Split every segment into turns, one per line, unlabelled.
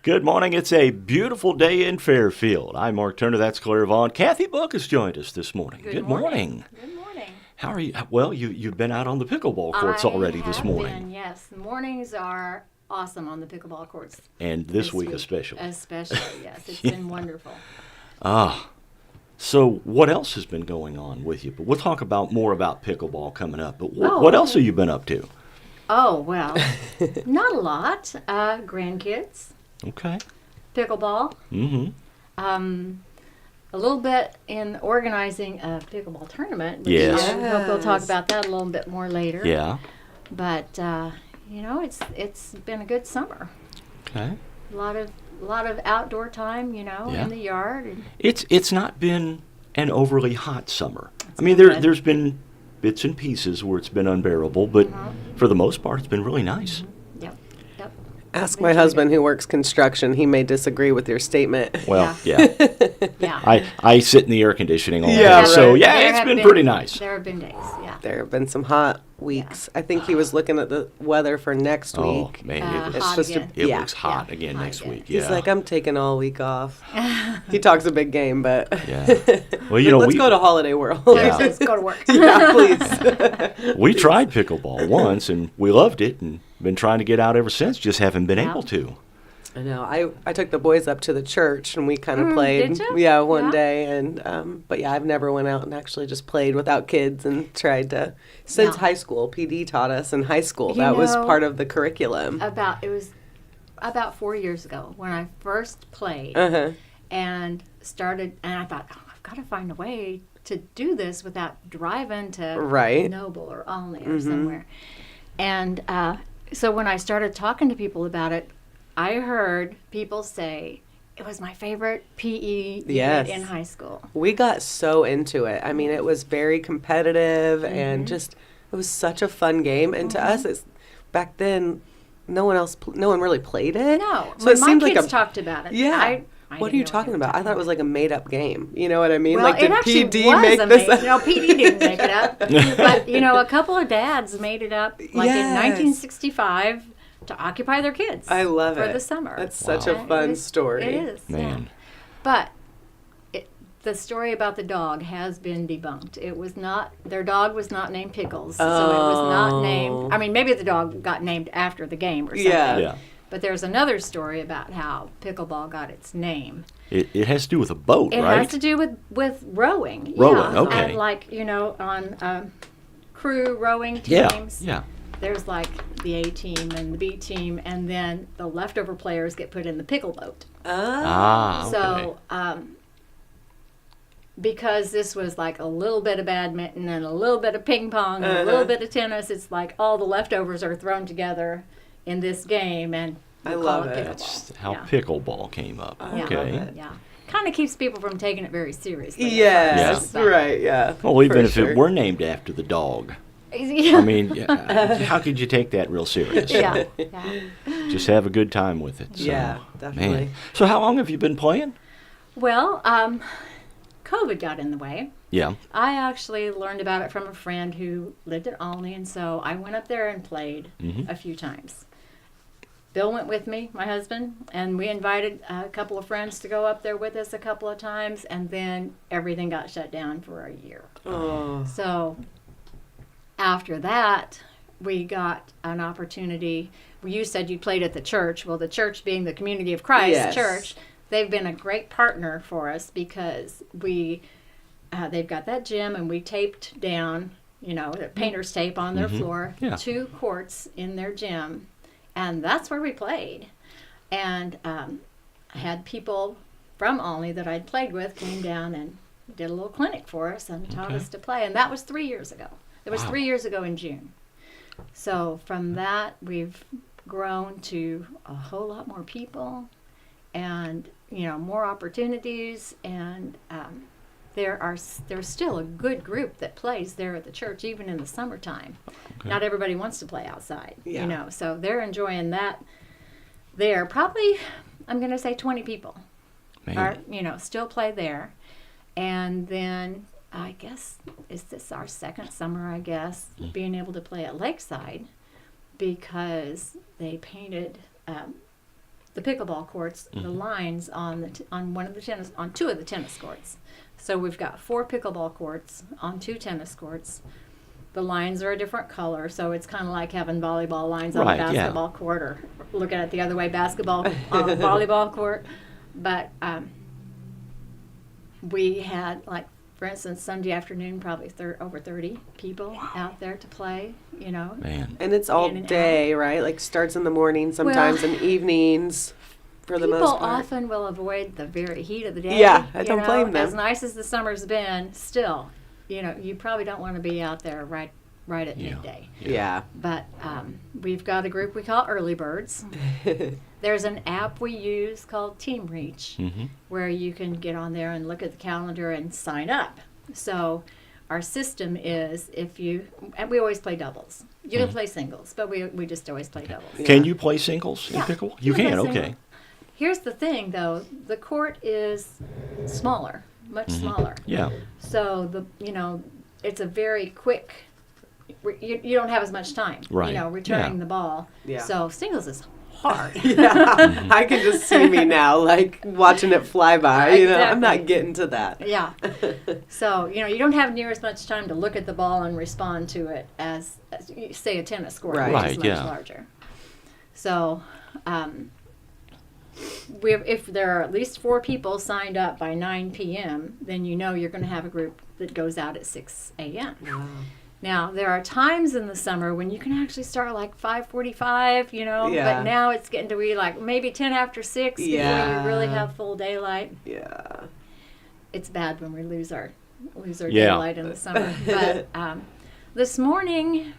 Good morning. It's a beautiful day in Fairfield. I'm Mark Turner. That's Claire Vaughn. Kathy Book has joined us this morning.
Good morning. Good morning.
How are you? Well, you've been out on the pickleball courts already this morning.
Been, yes. The mornings are awesome on the pickleball courts.
And this week especially.
Especially, yes. It's been wonderful.
So what else has been going on with you? But we'll talk more about pickleball coming up. But what else have you been up to?
Oh, well, not a lot. Grandkids.
Okay.
Pickleball.
Mm-hmm.
A little bit in organizing a pickleball tournament.
Yes.
I hope we'll talk about that a little bit more later.
Yeah.
But it's been a good summer.
Okay.
A lot of outdoor time, in the yard. And
It's not been an overly hot summer.
That's
I mean,
not bad.
there's been bits and pieces where it's been unbearable, but for the most part, it's been really nice.
Yep.
Ask my husband who works construction. He may disagree with your statement.
Well, yeah.
Yeah.
I sit in the air conditioning all day,
Yeah,
so
right.
yeah,
There
it's
have
been pretty nice.
There have been days, yeah.
There have been some hot weeks. I think he was looking at the weather for next
Oh
week.
man,
Hot
It's supposed
again.
it
yeah.
looks hot
Yeah.
again
Hot
next
again.
week. Yeah.
He's like, I'm taking all week off. He talks a big game, but
Yeah. Well,
let's go to Holiday World.
Yeah.
Let's go to work.
Yeah, please.
we tried pickleball once and we loved it and been trying to get out ever since. Just haven't been
Yeah.
able to.
I know. I took the boys up to the church and we kind of played.
did you?
Yeah, one
Yeah.
day. And but yeah, I've never went out and actually just played without kids and tried to. Since
Yeah.
high school, PD taught us in high school.
You
That was
know,
part of the curriculum.
It was about 4 years ago when I first played and started, and I thought, I've got to find a way to do this without driving to
Right.
Noble or Olney or somewhere. And so when I started talking to people about it, I heard people say it was my favorite PE unit
Yes.
in high school.
We got so into it. I mean, it was very competitive and just it was such a fun game. And to us, it's back then, no one really played it.
No,
so
when
it
my
seemed
kids
like
talked about it.
yeah.
I
What are
didn't
you
know
talking
they were
about? I thought it was like a made-up game. You know what I mean?
Well,
like, did
it actually
PD
was
make
a
this?
No, PD didn't make it up. But, a couple of dads made it up like in
Yes.
1965 to occupy their kids.
I love
for
it.
the summer.
That's such
And
a fun
it is-
story.
It is.
Man.
Yeah. But the story about the dog has been debunked. It was not, their dog was not named Pickles. So it was not named, I mean, maybe the dog got named after the game or something.
Yeah.
Yeah.
But there's another story about how pickleball got its name.
It has to do with a boat,
It
right?
has to do with rowing.
Rowing,
yeah.
okay.
And like, on crew rowing
Yeah.
teams,
Yeah.
there's like the A team and the B team, and then the leftover players get put in the pickle boat.
Ah. Okay.
So, because this was like a little bit of badminton and a little bit of ping pong and a little bit of tennis, it's like all the leftovers are thrown together in this game, and
I
we'll
love
call
it.
pickleball.
That's how
Yeah.
pickleball came up.
Yeah.
Okay.
love it.
Yeah. Kind of keeps people from taking it very seriously. at
Yes.
first, but-
Right. Yeah.
Well, even
For
if
sure.
it were named after the dog,
Yeah.
I mean, how could you take that real serious?
yeah.
Just have a good time with it. So,
Yeah, definitely.
Man. So how long have you been playing?
Well, COVID got in the way.
Yeah.
I actually learned about it from a friend who lived at Olney, and so I went up there and played a few times. Bill went with me, my husband, and we invited a couple of friends to go up there with us a couple of times, and then everything got shut down for a year.
Oh.
So after that, we got an opportunity. You said you played at the church. Well, the church being the Community of Christ
Yes.
Church, they've been a great partner for us because they've got that gym, and we taped down, the painter's tape on their floor,
Yeah.
2 courts in their gym, and that's where we played. And I had people from Olney that I'd played with came down and did a little clinic for us and taught us to play, and that was 3 years ago. It was 3 years ago in June. So from that, we've grown to a whole lot more people and, more opportunities, and there's still a good group that plays there at the church, even in the summertime.
Okay.
Not everybody wants to play outside,
Yeah.
so they're enjoying that there. Probably, I'm going to say 20 people
Man.
are, still play there. And then I guess, is this our second summer, I guess, being able to play at Lakeside, because they painted the pickleball courts, the lines on on two of the tennis courts. So we've got 4 pickleball courts on 2 tennis courts. The lines are a different color, so it's kind of like having volleyball lines on
Right,
a
yeah.
basketball court, or looking at it the other way, basketball on a volleyball court. But we had, like, for instance, Sunday afternoon, probably over 30 people out there to play, you know.
Man.
And it's all
In and
day, right? Like starts in the morning, sometimes in evenings, for the most
People
part.
often will avoid the very heat of the day.
Yeah, I
you
don't
know.
blame them.
As nice as the summer's been, still, you know, you probably don't want to be out there right at
Yeah.
midday.
Yeah.
But we've got a group we call Early Birds. There's an app we use called Team Reach, where you can get on there and look at the calendar and sign up. So our system is, and we always play doubles. You can play singles, but we just always play doubles.
Can you play singles in
Yeah.
pickle? You
can
can,
play
okay.
single. Here's the thing, though. The court is smaller, much smaller.
Yeah.
So it's a very quick. You don't have as much time.
Right.
You know, returning
Yeah.
the ball.
Yeah.
So singles is hard.
Yeah. I can just see me now, like watching it fly by. You know, I'm not
Exactly.
getting to that.
Yeah. So, you don't have near as much time to look at the ball and respond to it as say, a tennis court,
Right.
which
Right,
is much
yeah.
larger. So, if there are at least 4 people signed up by 9 p.m., then you know you're going to have a group that goes out at 6 a.m.
Wow.
Now, there are times in the summer when you can actually start like 5:45,
Yeah.
but now it's getting to be like maybe 10 after 6 before
Yeah.
you really have full daylight.
Yeah.
It's bad when we lose our
Yeah.
daylight in the summer. But this morning,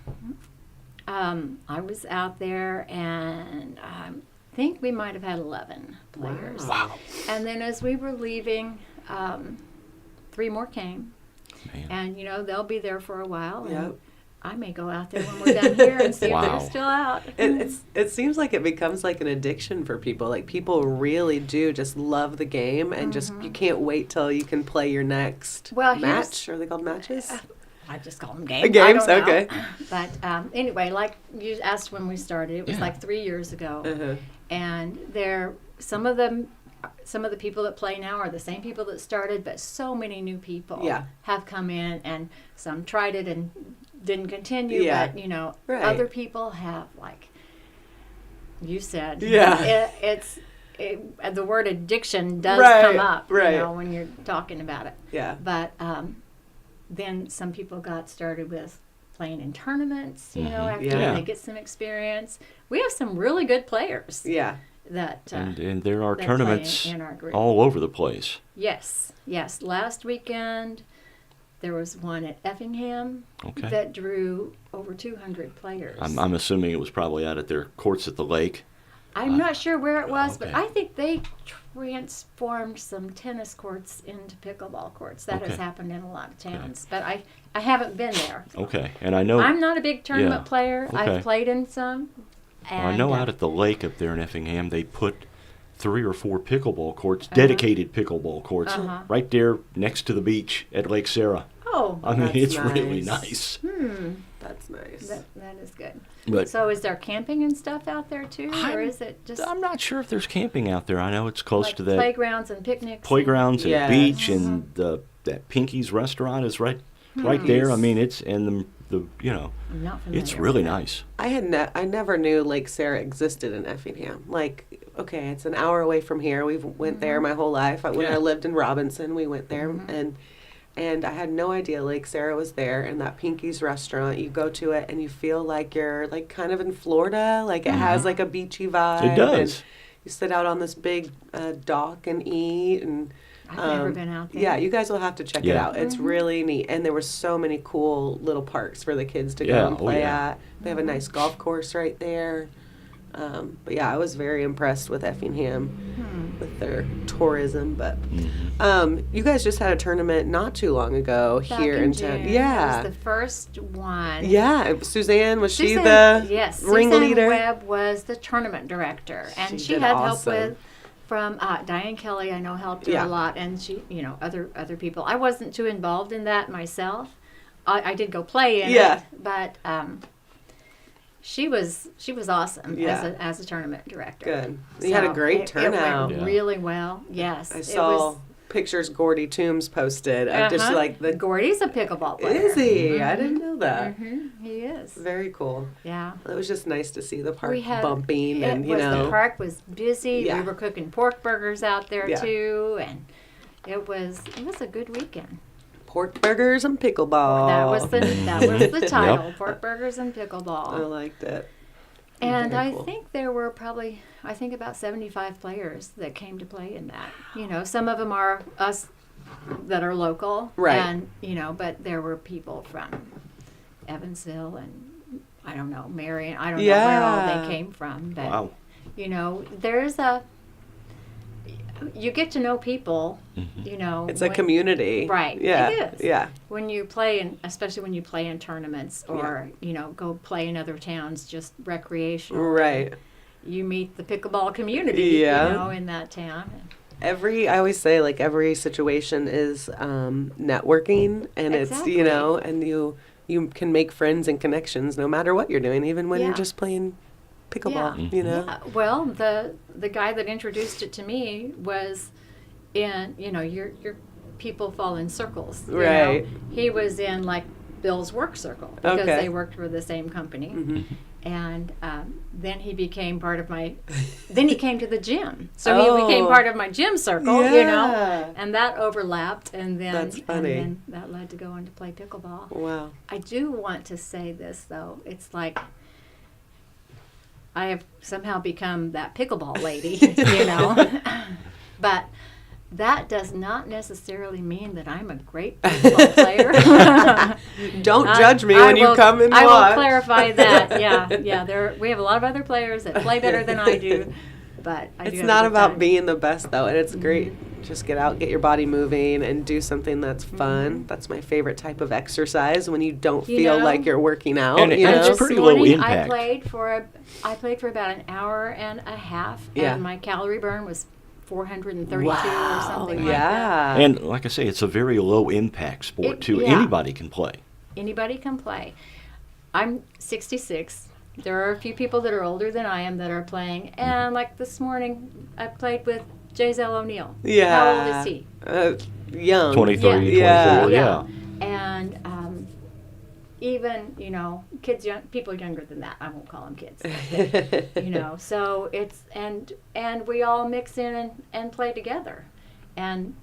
I was out there, and I think we might have had 11 players.
Wow.
And then as we were leaving, 3 more came.
Man.
And, they'll be there for a while.
Yep.
And I may go out there when we're done here and see if
Wow.
they're still out.
It seems like it becomes like an addiction for people. Like people really do just love the game and just you can't wait till you can play your next
Well,
match. Are they called matches?
I just call them games.
Games,
I don't know.
okay.
But anyway, like you asked when we started, it was
Yeah.
like 3 years ago.
Uh-huh.
And some of the people that play now are the same people that started, but so many new people
Yeah.
have come in, and some tried it and didn't continue.
Yeah.
But
Right.
other people have, like you said.
Yeah.
The word addiction does
Right,
come up,
right.
when you're talking about it.
Yeah.
But then some people got started with playing in tournaments, after
Yeah.
they get some experience. We have some really good players
Yeah.
that
And there are
that play
tournaments
in our group.
all over the place.
Yes. Last weekend, there was one at Effingham
Okay.
that drew over 200 players.
I'm assuming it was probably out at their courts at the lake.
I'm not sure where it was, but
okay.
I think they transformed some tennis courts into pickleball courts. That has
Okay.
happened in a lot of towns, but I haven't been there.
Okay. And I know
I'm not a big tournament
Yeah.
player.
Okay.
I've played in some. And,
I know out at the lake up there in Effingham, they put 3 or 4 pickleball courts, dedicated pickleball courts,
Uh-huh.
right there next to the beach at Lake Sarah.
Oh,
I mean,
That's
it's really
nice.
nice.
That's nice.
that is good.
But
So is there camping and stuff out there too, or is it just
I'm not sure if there's camping out there. I know it's close
like
to that
playgrounds and picnics?
playgrounds and
Yes.
beach, and that Pinky's restaurant is right there. I mean, it's and the
I'm not familiar.
it's really
with that.
nice.
I never knew Lake Sarah existed in Effingham. Like, okay, it's an hour away from here. We've went there my whole life. When
Yeah.
I lived in Robinson, we went there, and I had no idea Lake Sarah was there. And that Pinky's restaurant, you go to it and you feel like you're like kind of in Florida. Like it has like a beachy vibe.
It does.
And you sit out on this big dock and eat and.
I've never been out there.
Yeah, you guys will have to check it
Yeah.
out. It's really neat. And there were so many cool little parks for the kids to
Yeah,
go and
oh
play
yeah.
at. They have a nice golf course right there. But yeah, I was very impressed with Effingham with their tourism. But you guys just had a tournament not too long ago
Back
here in town.
June.
Yeah.
It was the first one.
Yeah. Suzanne, was she
Suzanne-
the
yes,
ringleader?
Suzanne Webb was the tournament director, and
She
she
did
had
awesome.
help from Diane Kelly. I know helped her
Yeah.
a lot, and she, other people. I wasn't too involved in that myself. I did go play in
Yeah.
it, but she was awesome
Yeah.
as a tournament director.
Good. You had a great turnout.
It went really well. Yes.
I saw pictures Gordy Toombs posted of just like the.
Gordy's a pickleball player.
Is he? I didn't know that.
He is.
Very cool.
Yeah.
It was just nice to see the park bumping and
the park was busy.
Yeah.
We were cooking pork burgers out there
Yeah.
too, and it was a good weekend.
pork burgers and pickleball.
That was the title, Pork Burgers and Pickleball.
I liked it.
And
Very
I
cool.
think there were probably, about 75 players that came to play in that. You know, some of them are us that are local.
Right.
And, but there were people from Evansville and, I don't know, Marion. I don't know where all they came from. But,
Wow.
you get to know people,
It's a community.
Right.
Yeah.
It is.
Yeah.
When you play especially when you play in tournaments or, go play in other towns just recreational.
Right.
You meet the pickleball community,
Yeah.
in that town.
I always say like every situation is networking, and
Exactly.
it's, and you can make friends and connections no matter what you're doing, even when you're
Yeah.
just playing pickleball,
Yeah, well, the guy that introduced it to me was in, your people fall in circles. you know.
Right.
He was in like Bill's work circle because
Okay.
they worked for the same company.
Mm-hmm.
And then he became part of then he came to the gym. So he became
Oh.
part of my gym circle,
Yeah.
and that overlapped. And then,
That's funny.
And then that led to go on to play pickleball.
Wow.
I do want to say this, though. It's like I have somehow become that pickleball lady, But that does not necessarily mean that I'm a great pickleball player.
Don't judge me when you come and watch.
I will clarify that. Yeah. We have a lot of other players that play better than I do, but I do
It's
have a
not
good
about
time.
being the best though, and it's great. Just get out, get your body moving, and do something that's fun. That's my favorite type of exercise, when you don't
You
feel
know?
like you're working out.
And
you
it's
know?
This
pretty low
morning
impact.
I played for about an hour and a half,
Yeah.
and my calorie burn was 432 or
Wow,
something like that.
yeah.
And like I say, it's a very low impact sport too.
Yeah.
Anybody can play.
Anybody can play. I'm 66. There are a few people that are older than I am that are playing, and like this morning, I played with Giselle O'Neill.
Yeah.
How old is he?
Young.
23,
Yeah.
24, yeah.
And even kids, people younger than that, I won't call them kids. So it's and we all mix in and play together, and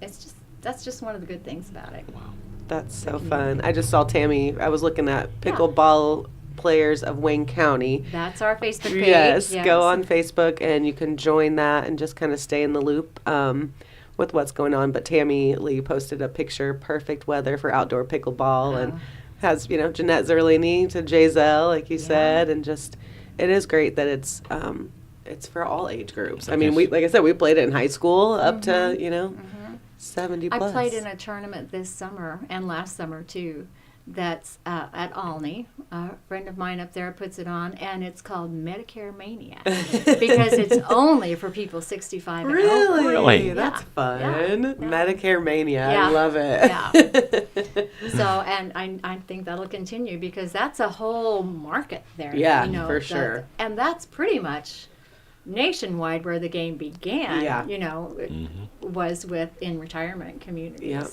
that's just one of the good things about it.
Wow.
That's so fun. I just saw Tammy. I was looking at pickleball players of Wayne County.
That's our Facebook page.
Yes, go on Facebook and you can join that and just kind of stay in the loop with what's going on. But Tammy Lee posted a picture, perfect weather for outdoor pickleball, and has, Jeanette Zerlini to Giselle, like you said, and just, it is great that it's for all age groups. I mean, like I said, we played it in high school up to, 70 plus.
I played in a tournament this summer and last summer too. That's at Alney. A friend of mine up there puts it on, and it's called Medicare Mania because it's only for people 65 and over.
Really?
Yeah.
That's fun.
Yeah.
Medicare Mania.
Yeah.
I love it.
Yeah. So, and I think that'll continue because that's a whole market there.
Yeah, for sure.
And that's pretty much nationwide where the game began.
Yeah.
It was in retirement communities.
Yeah.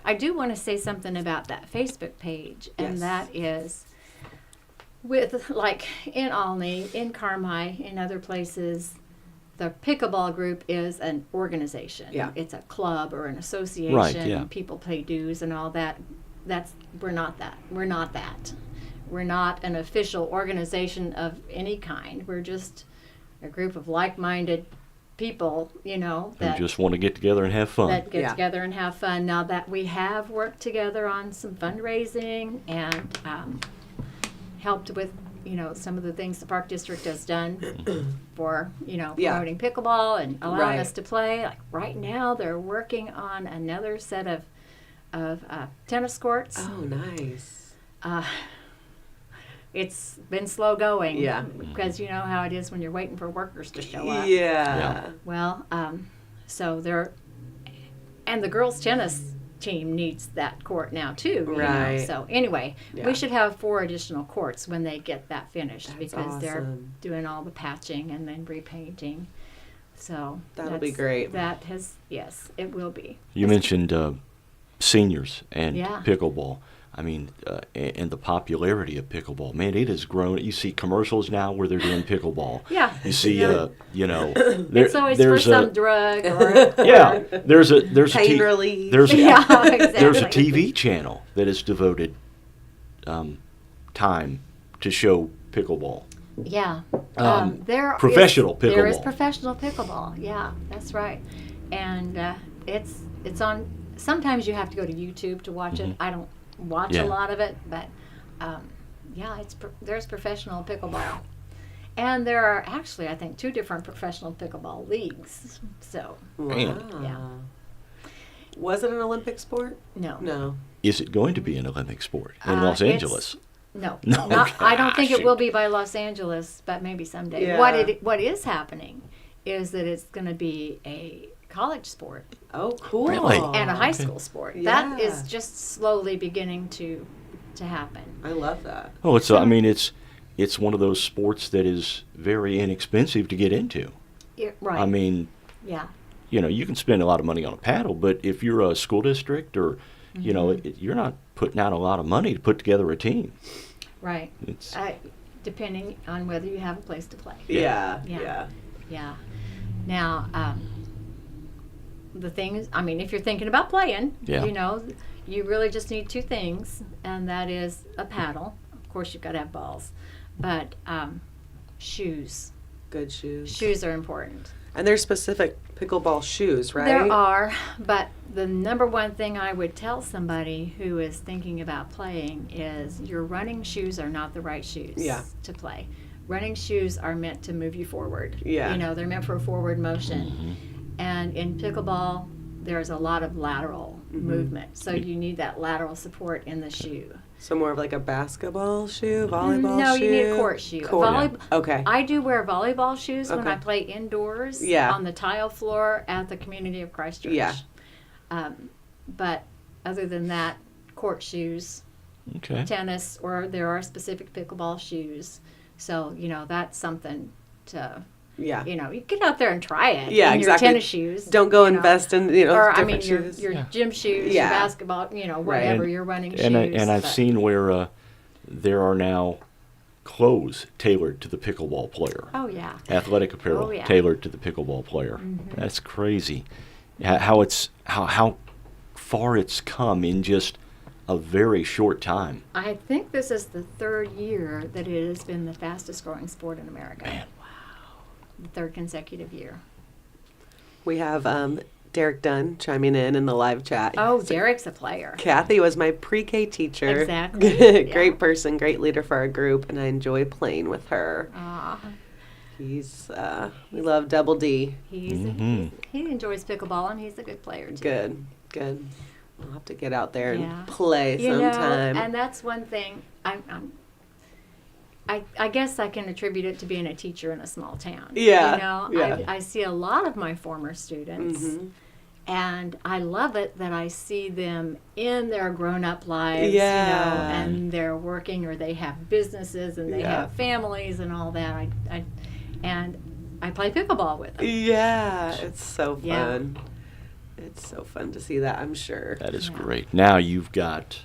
I do want to say something about that Facebook page, and
Yes.
that is with, like, in Alney, in Carmi, in other places, the pickleball group is an organization.
Yeah.
It's a club or an association.
Right, yeah.
People pay dues and all that. We're not that. We're not that. We're not an official organization of any kind. We're just a group of like-minded people,
Who
that
just want to get together and have fun.
that get
Yeah.
together and have fun. Now that we have worked together on some fundraising and helped with, some of the things the Park District has done for, promoting pickleball and allowing
Right.
us to play. Like right now, they're working on another set of tennis courts.
Oh, nice.
It's been slow going.
Yeah.
Because you know how it is when you're waiting for workers to show up.
Yeah.
Well, so and the girls' tennis team needs that court now too. You
Right.
know? So anyway,
Yeah.
we should have 4 additional courts when they get that finished
That's
because they're
awesome.
doing all the patching and then repainting. So
That'll be
that's-
great.
That has, yes, it will be.
You mentioned seniors and
Yeah.
pickleball. I mean, and the popularity of pickleball. Man, it has grown. You see commercials now where they're doing pickleball.
Yeah.
You see,
Yeah.
you know,
It's always for
there's
some
a
drug or
yeah. There's a
Pain relief.
there's a,
yeah, exactly.
there's a TV channel that is devoted time to show pickleball.
Yeah.
Um, professional
There is
pickleball.
professional pickleball. Yeah, that's right. And it's on. Sometimes you have to go to YouTube to watch it. I don't watch
Yeah.
a lot of it, but yeah, there's professional pickleball, and there are actually I think 2 different professional pickleball leagues. So
Man.
Yeah.
Was it an Olympic sport?
no,
No.
Is it going to be an Olympic sport in Los
it's-
Angeles?
No,
No,
I don't think it
shoot.
will be by Los Angeles, but maybe someday.
Yeah.
What is happening is that it's going to be a college sport
Oh, cool.
Really?
and a high school sport. That
Yeah.
is just slowly beginning to happen.
I love that.
Oh, it's. I mean, it's one of those sports that is very inexpensive to get into.
Right.
I mean,
yeah.
you know, you can spend a lot of money on a paddle, but if you're a school district or, you know, you're not putting out a lot of money to put together a team.
Right.
It's
Depending on whether you have a place to play.
Yeah.
Yeah.
Yeah.
Yeah. Now, the thing is, I mean, if you're thinking about playing,
Yeah.
you know, you really just need 2 things, and that is a paddle. Of course, you've got to have balls, but shoes.
Good shoes.
Shoes are important.
And there's specific pickleball shoes, right?
There are, but the number one thing I would tell somebody who is thinking about playing is your running shoes are not the right shoes
Yeah.
to play. Running shoes are meant to move you forward.
Yeah.
You know, they're meant for forward motion. And in pickleball, there's a lot of lateral movement. So you need that lateral support in the shoe.
So more of like a basketball shoe, volleyball
No,
shoe?
you need a court shoe.
Court. Okay.
I do wear volleyball shoes when
Okay.
I play indoors
Yeah.
on the tile floor at the Community of Christ Church.
Yeah.
But other than that, court shoes,
okay.
tennis, or there are specific pickleball shoes. So, you know, that's something to,
Yeah.
you know, you get out there and try it.
Yeah,
in
exactly.
your tennis shoes.
Don't go
you know.
invest in,
Or, I
different
mean,
shoes.
your
Yeah.
gym shoes,
Yeah.
your basketball, you know,
Right.
whatever, your running shoes.
And I've
but-
seen where there are now clothes tailored to the pickleball player.
Oh, yeah.
Athletic apparel
Oh, yeah.
tailored to the pickleball player. That's crazy. How far it's come in just a very short time.
I think this is the 3rd year that it has been the fastest growing sport in America.
Man.
The 3rd consecutive year.
We have Derek Dunn chiming in the live chat.
Oh, Derek's a player.
Kathy was my pre-K teacher.
Exactly.
Great
Yeah.
person, great leader for our group, and I enjoy playing with her.
Aw,
We love Double D.
he enjoys pickleball and he's a good player too.
Good. We'll have to get out there and
Yeah.
play
You
sometime.
know, and that's one thing I guess I can attribute it to being a teacher in a small town.
Yeah,
You know,
yeah.
I see a lot of my former students.
Mm-hmm.
And I love it that I see them in their grown-up lives,
Yeah.
you know, and they're working or they have businesses and they
Yeah.
have families and all that. And I play pickleball with them.
Yeah, it's so fun.
Yeah.
It's so fun to see that, I'm sure.
That is
Yeah.
great. Now you've got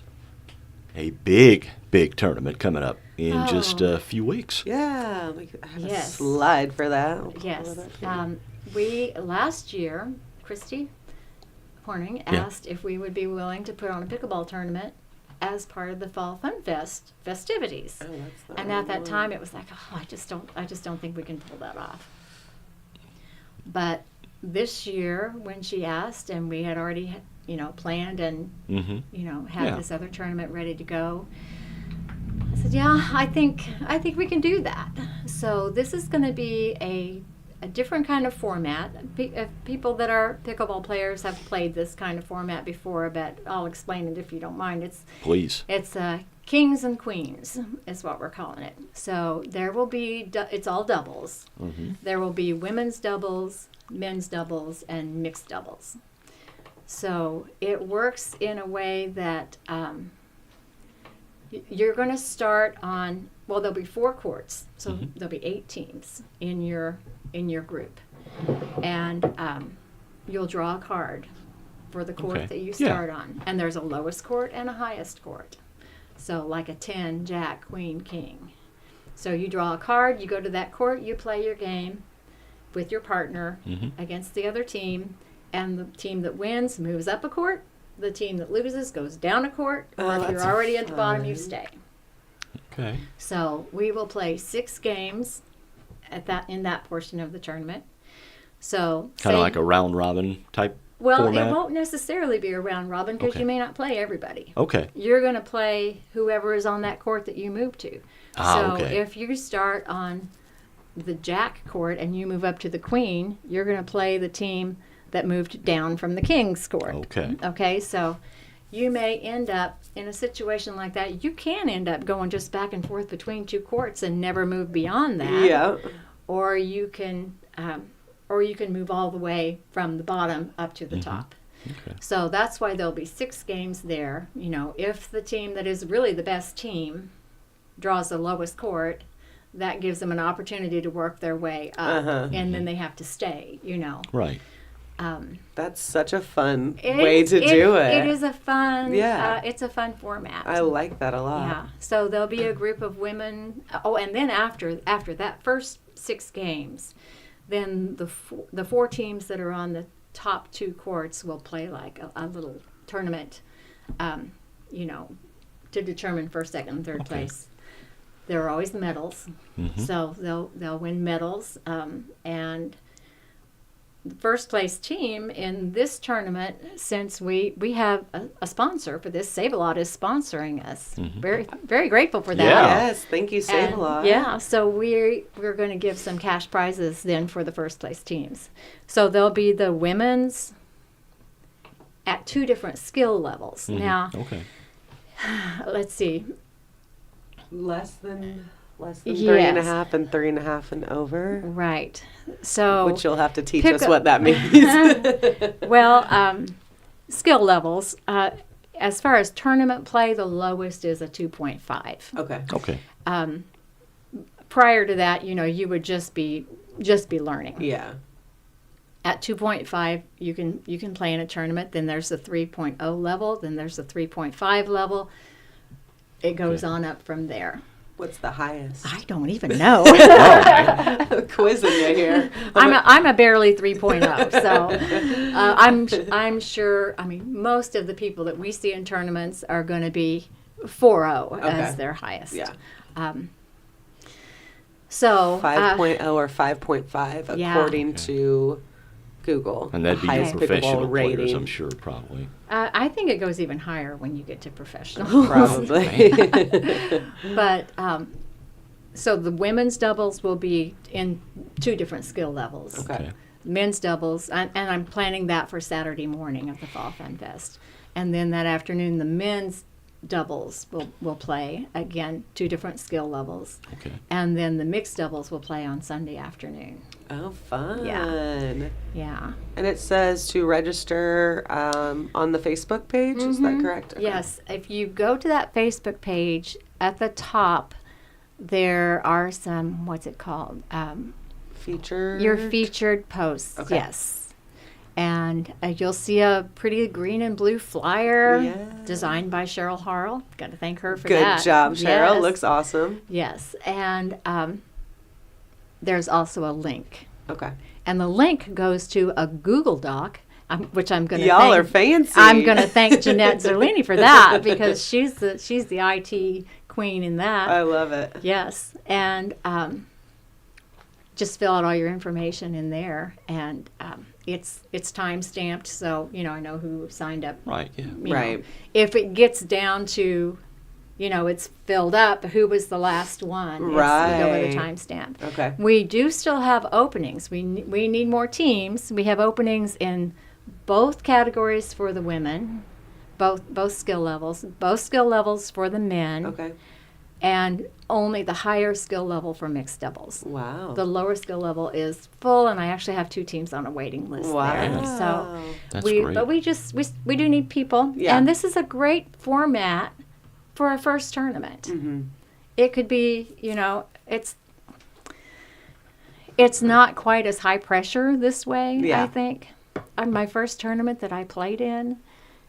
a big tournament coming up in just
Oh.
a few weeks.
Yeah, I have a
Yes.
slide for that. I'll
Yes.
pull it up here.
We, last year, Christy Horning
Yeah.
asked if we would be willing to put on a pickleball tournament as part of the Fall Fun Fest festivities.
Oh, that's the
And
wrong
at that
one.
time, it was like, oh, I just don't think we can pull that off. But this year, when she asked, and we had already, you know, planned and,
Mm-hmm.
you know, had
Yeah.
this other tournament ready to go, I said, yeah, I think we can do that. So this is going to be a different kind of format. People that are pickleball players have played this kind of format before, but I'll explain it if you don't mind.
Please.
It's Kings and Queens is what we're calling it. So there will be, it's all doubles.
Mm-hmm.
There will be women's doubles, men's doubles, and mixed doubles. So it works in a way that you're going to start on, well, there'll be 4 courts, so there'll be 8 teams in your group, and you'll draw a card for the court that you start on, and there's a lowest court and a highest court. So like a 10, Jack, Queen, King. So you draw a card, you go to that court, you play your game with your partner against the other team, and the team that wins moves up a court, the team that loses goes down a court, or if you're already at the bottom, you stay.
Okay.
So we will play 6 games in that portion of the tournament. So
Kind of like a round robin type format?
It won't necessarily be a round robin because you may not play everybody.
Okay.
You're going to play whoever is on that court that you move to. If you start on the Jack court and you move up to the Queen, you're going to play the team that moved down from the King's court.
Okay.
Okay, so you may end up in a situation like that. You can end up going just back and forth between 2 courts and never move beyond that.
Yeah.
Or you can move all the way from the bottom up to the top.
Okay.
So that's why there'll be 6 games there. You know, if the team that is really the best team draws the lowest court, that gives them an opportunity to work their way up, and then they have to stay, you know.
Right.
That's such a fun way to do it.
It is a fun, it's a fun format.
I like that a lot.
Yeah. So there'll be a group of women. Oh, and then after that first 6 games, then the 4 teams that are on the top 2 courts will play like a little tournament, you know, to determine first, second, and third place. There are always medals, so they'll win medals, and the first place team in this tournament, since we have a sponsor for this, Save-A-Lot is sponsoring us. Very, very grateful for that.
Yeah.
Yes, thank you, Save-A-Lot.
Yeah, so we're going to give some cash prizes then for the first place teams. So there'll be the women's at 2 different skill levels. Now, let's see.
Less than 3.5 and 3.5 and over.
Right. So
Which you'll have to teach us what that means.
Well, skill levels. As far as tournament play, the lowest is a 2.5.
Okay.
Okay.
Prior to that, you know, you would just be learning.
Yeah.
At 2.5, you can play in a tournament. Then there's the 3.0 level. Then there's the 3.5 level. It goes on up from there.
What's the highest?
I don't even know.
Quizzing you here.
I'm a barely 3.0, so I'm sure. I mean, most of the people that we see in tournaments are going to be 4.0 as their highest.
Yeah.
So
5.0 or 5.5 according to Google.
And that'd be
highest
your professional
pickable
players,
rating.
I'm sure, probably.
I think it goes even higher when you get to professional.
Probably.
But so the women's doubles will be in 2 different skill levels.
Okay.
Men's doubles, and I'm planning that for Saturday morning at the Fall Fun Fest. And then that afternoon, the men's doubles will play, again, 2 different skill levels.
Okay.
And then the mixed doubles will play on Sunday afternoon.
Oh, fun.
Yeah.
And it says to register on the Facebook page. Is that correct? Okay.
Yes. If you go to that Facebook page, at the top, there are some, what's it called?
Featured?
Your featured posts,
Okay.
yes. And you'll see a pretty green and blue flyer designed by Cheryl Harrell. Got to thank her for that.
Good job, Cheryl.
Yes.
Looks awesome.
Yes. And there's also a link.
Okay.
And the link goes to a Google Doc, which I'm going to
Y'all are fancy.
I'm going to thank Jeanette Zerlini for that because she's the IT queen in that.
I love it.
Yes. And just fill out all your information in there, and it's time stamped, so I know who signed up.
Right. Yeah.
You know.
Right.
If it gets down to, it's filled up, who was the last one?
Right.
Go with a timestamp.
Okay.
We do still have openings. We need more teams. We have openings in both categories for the women, both skill levels for the men.
Okay.
and only the higher skill level for mixed doubles.
Wow.
The lower skill level is full, and I actually have 2 teams on a waiting list there. So
That's
we
great.
we do need people,
Yeah.
and this is a great format for a first tournament.
Mm-hmm.
It could be, it's not quite as high pressure this way.
Yeah.
I think. On my first tournament that I played in,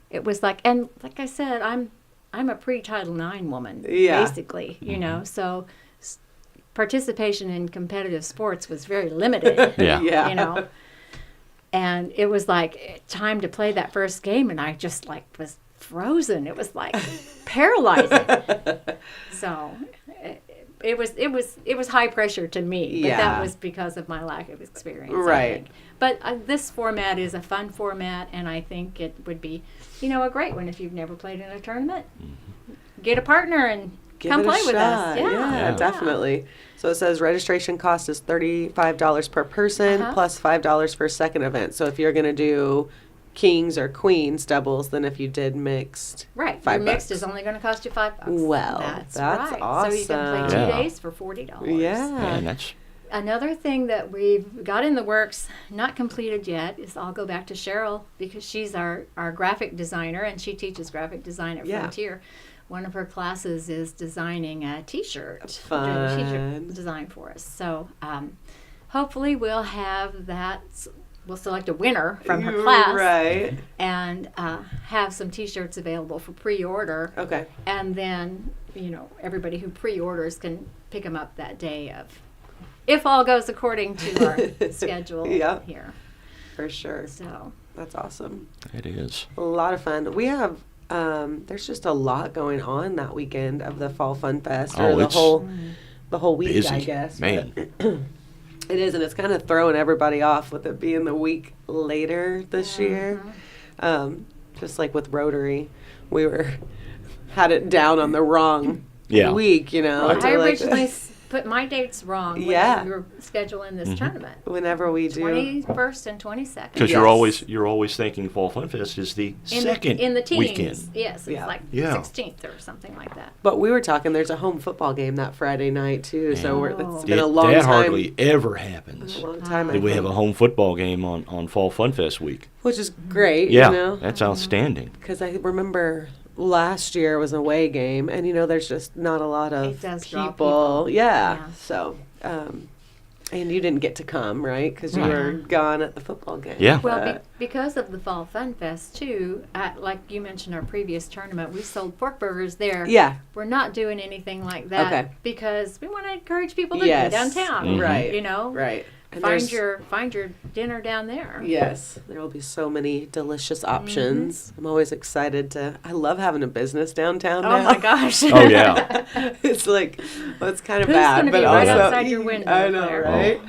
it was like I said, I'm a pre-Title IX woman,
Yeah.
basically, so participation in competitive sports was very limited,
Yeah.
Yeah.
and it was like time to play that first game, and I just was frozen. It was like paralyzing. So it was high pressure to me, but
Yeah.
that was because of my lack of experience. I
Right.
think. But this format is a fun format, and I think it would be, a great one if you've never played in a tournament. Get a partner and
Give
come
it a
play with
shot.
us. Yeah,
Yeah, definitely. So it says registration cost is $35 per person
Uh-huh.
plus $5 for a second event. So if you're going to do kings or queens doubles, then if you did mixed,
Right.
$5.
Your mixed is only going to cost you $5.
Well,
that's
that's
right. So you can play
awesome.
2
Yeah.
days for $40.
Yeah.
Man, that's
Another thing that we've got in the works, not completed yet, is I'll go back to Cheryl because she's our graphic designer and she teaches graphic design at
Yeah.
Frontier. One of her classes is designing a T-shirt, doing a
Fun.
T-shirt design for us. So hopefully we'll have that. We'll select a winner from her class
Right.
and have some T-shirts available for pre-order.
Okay.
And then, everybody who pre-orders can pick them up that day if all goes according to our schedule
Yeah.
here.
For sure.
So,
That's awesome.
it is.
A lot of fun. We have, there's just a lot going on that weekend of the Fall Fun Fest, or
Oh,
the
it's
whole week,
busy,
I guess.
man.
But it is, and it's kind of throwing everybody off with it being the week later this year. Just like with Rotary, we had it down on the wrong
Yeah.
week,
Right.
I
to, like,
originally put my dates wrong when
Yeah.
we were scheduling this tournament.
whenever we do.
21st and 22nd.
Because
Yes.
you're always thinking Fall Fun Fest is the
in
second
the teens.
weekend.
Yes, it's
Yeah.
like
Yeah.
16th or something like that.
But we were talking, there's a home football game that Friday night too, so it's been a
That
long time.
hardly ever happens.
A long time, I
That we have
think.
a home football game on Fall Fun Fest week.
Which is great,
Yeah, that's outstanding.
Because I remember last year was an away game, and there's just not a lot of
It does draw
people.
people.
Yeah.
Yeah.
So, and you didn't get to come, right? Because you
Right.
were gone at the football game.
Yeah.
Well,
But-
because of the Fall Fun Fest, too, like you mentioned our previous tournament, we sold pork burgers there.
yeah.
We're not doing anything like that
Okay.
because we want to encourage people to
Yes.
go downtown.
Mhm.
Right. Right. And
Find
there's-
your dinner down there.
Yes, there will be so many delicious
Mm-hmm.
options. I'm always excited I love having a business downtown
Oh
now.
my gosh.
Oh yeah.
It's like, well, it's kind of
Who's
bad,
gonna
but
be
right
also
outside your window,
I know,
Claire?
right?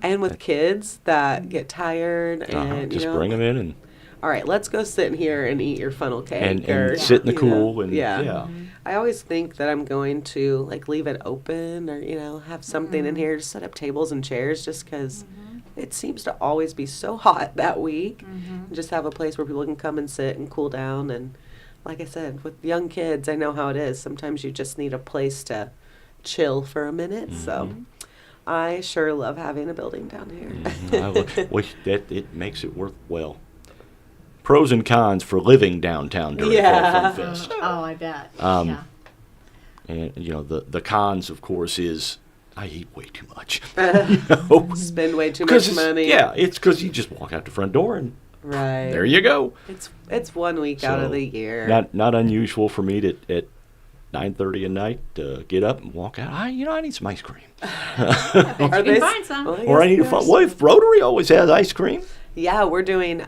And with kids that get tired, and
Just bring them in and
all right, let's go sit in here and eat your funnel cake,
and
or
sit in the
you
cool
know,
and
yeah.
yeah.
I always think that I'm going to leave it open, or have something in here, set up tables and chairs, just because it seems to always be so hot that week. And just have a place where people can come and sit and cool down. And like I said, with young kids, I know how it is. Sometimes you just need a place to chill for a minute. So I sure love having a building down here.
I wish that it makes it worthwhile. Pros and cons for living downtown during
Yeah.
Fall Fun Fest.
Oh, I bet.
Um,
yeah.
And the cons, of course, is I eat way too much. You know?
Spend way too
'Cause
much
it's-
money.
Yeah, it's because you just walk out the front door and
Right.
there you go.
It's 1 week out
So,
of the year.
Not unusual for me to at 9:30 at night to get up and walk out. I need some ice cream.
I bet
Are
you
they
can find some.
well,
Or I
guess
need to
there's
find. Well, if Rotary always has ice cream.
Yeah, we're doing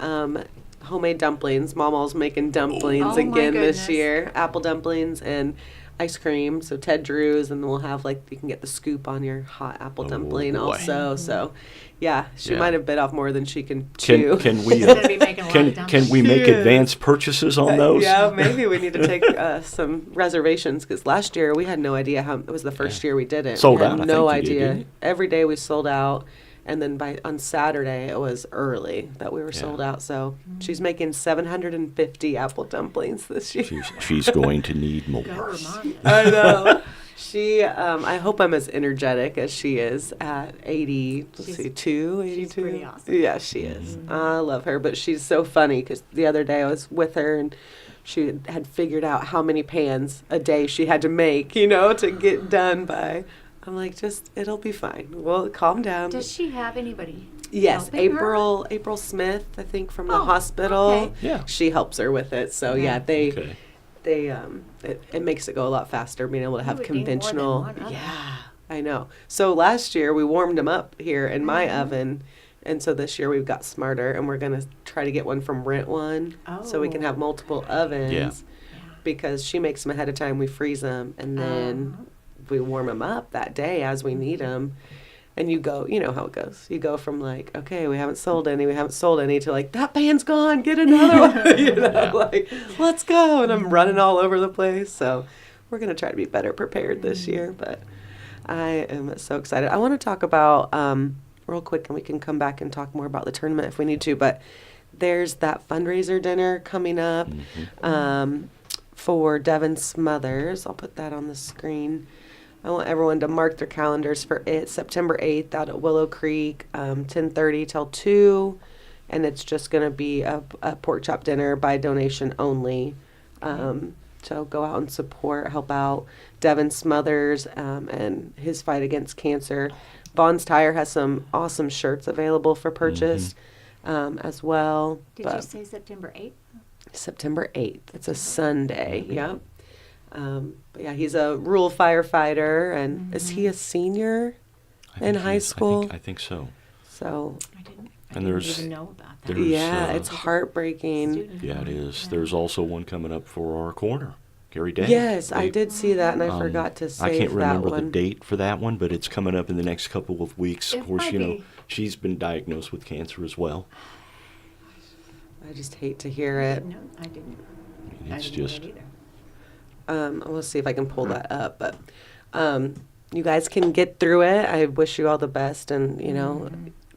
homemade dumplings. Mama's making dumplings
Oh, my
again this
goodness.
year. Apple dumplings and ice cream. So Ted Drew's, and then we'll have you can get the scoop on your hot apple
Oh,
dumpling
boy.
also. So, yeah, she
Yeah.
might have bit off more than she can chew.
Can we
She's gonna be making a lot of
can
dumplings.
we make
Yes.
advanced purchases on those?
Yeah, maybe we need to take some reservations, because last year we had no idea how. It was the first year we did it.
Sold
We had
out, I
No
think you did,
idea.
didn't you?
Every day we sold out, and then on Saturday it was early that we were
Yeah.
sold out. So she's making 750 apple dumplings this year.
She's going to need more.
Go, Vermont.
I know. She, I hope I'm as energetic as she is at 82, 82.
She's pretty awesome.
Yeah, she is. I love her, but she's so funny because the other day I was with her and she had figured out how many pans a day she had to make, to get done by. I'm like, it'll be fine. Well, calm down.
Does she have anybody?
Yes,
helping her?
April Smith, I think, from the
Oh,
hospital.
okay.
Yeah.
She helps her with it. So
Yeah.
Okay.
it makes it go a lot faster being able to have
would need more than
conventional.
one oven.
Yeah, I know. So last year we warmed them up here in my oven, and so this year we've got smarter, and we're gonna try to get one from Rent One, so we can have multiple ovens.
Yeah.
Because she makes them ahead of time, we freeze them, and then we warm them up that day as we need them. And you go, you know how it goes. You go from like, okay, we haven't sold any, to like, that pan's gone, get another one.
Yeah.
Like, let's go. And I'm running all over the place. So we're going to try to be better prepared this year. But I am so excited. I want to talk about, real quick, and we can come back and talk more about the tournament if we need to. But there's that fundraiser dinner coming up for Devon Smothers. I'll put that on the screen. I want everyone to mark their calendars for it. September 8th out at Willow Creek, 10:30 till 2. And it's just going to be a pork chop dinner by donation only. So go out and help out Devon Smothers and his fight against cancer. Vaughn's Tire has some awesome shirts available for purchase as well.
Did you say September 8th?
September 8th. It's a Sunday. Yep. But yeah, he's a rural firefighter, and is he a senior in high school?
I think so.
So,
I didn't
there's-
even know about that.
there's,
yeah, it's heartbreaking.
Student
Yeah, it
body.
is.
Yeah.
There's also one coming up for our corner, Gary Day.
Yes, I
They-
did see that, and I forgot to
I
save
can't remember
that
the
one.
date for that one, but it's coming up in the next couple of weeks. Of
It
course,
might be.
she's been diagnosed with cancer as well.
I just hate to hear
I
it.
didn't know. I didn't. I
It's
didn't know
just
that either.
We'll see if I can pull that up, but you guys can get through it. I wish you all the best, and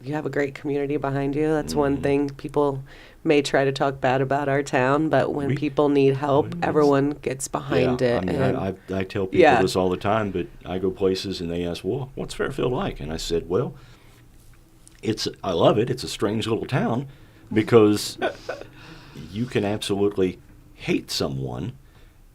you have a great community behind you. That's one thing people may try to talk bad about our town, but when
We-
people need help, everyone gets behind it.
I mean,
and
I tell people
Yeah.
this all the time, but I go places and they ask, well, what's Fairfield like? And I said, well, I love it. It's a strange little town because you can absolutely hate someone,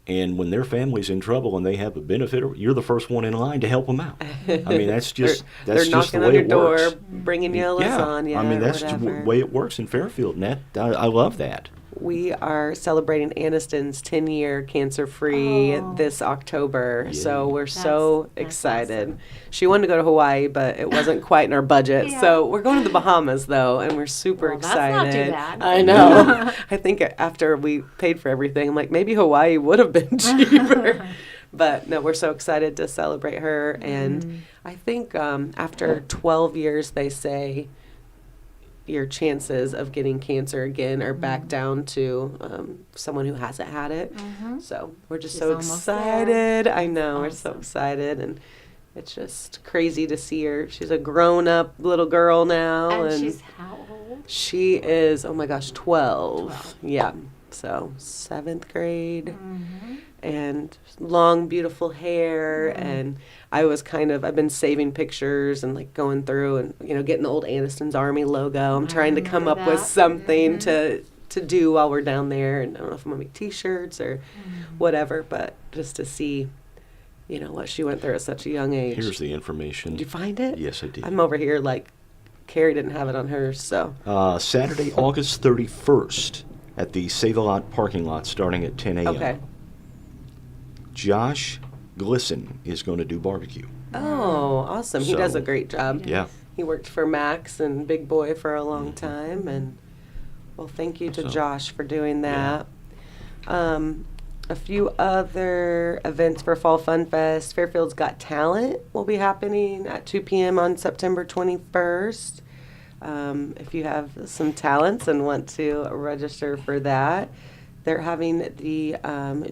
and when their family's in trouble and they have a benefit, you're the first one in line to help them out. I mean, that's just
they're
that's just the
knocking
way
on your
it
door,
works.
bringing you a lasagna.
I mean,
or
that's just the
whatever.
way it works in Fairfield, and I love that.
We are celebrating Aniston's 10-year cancer-free
Oh.
this October, so
Yay.
we're so
That's
excited.
awesome.
She wanted to go to Hawaii, but it wasn't quite in our budget,
Yeah.
so we're going to the Bahamas, though, and we're super
Well, that's not too
excited.
bad.
I know. I think after we paid for everything, I'm like, maybe Hawaii would have been cheaper. But no, we're so excited to celebrate her, and I think after 12 years, they say your chances of getting cancer again are back down to someone who hasn't had it. So we're just
She's
so
almost there.
excited. I know, we're so
Awesome.
excited, and it's just crazy to see her. She's a grown-up little girl now,
And she's how old?
she is, oh my gosh, 12. Yeah, so 7th grade. And long, beautiful hair. And I've been saving pictures and like going through and, getting the old Aniston's Army logo. I'm trying to come up
remember
with
that.
something to do while we're down there. And I don't know if I'm going to make t-shirts or whatever, but just to see, what she went through at such a young age.
Here's the information.
Did you find it?
Yes, I did.
I'm over here like Carrie didn't have it on hers, so.
Saturday, August 31st at the Save a Lot parking lot starting at 10 a.m.
Okay.
Josh Glisson is going to do barbecue.
Oh, awesome. He does
So-
a great job.
Yeah.
He worked for Max and Big Boy for a long time, and well, thank you to
So,
Josh for doing that. A few other events for Fall Fun Fest. Fairfield's Got Talent will be happening at 2 p.m. on September 21st. If you have some talents and want to register for that, they're having the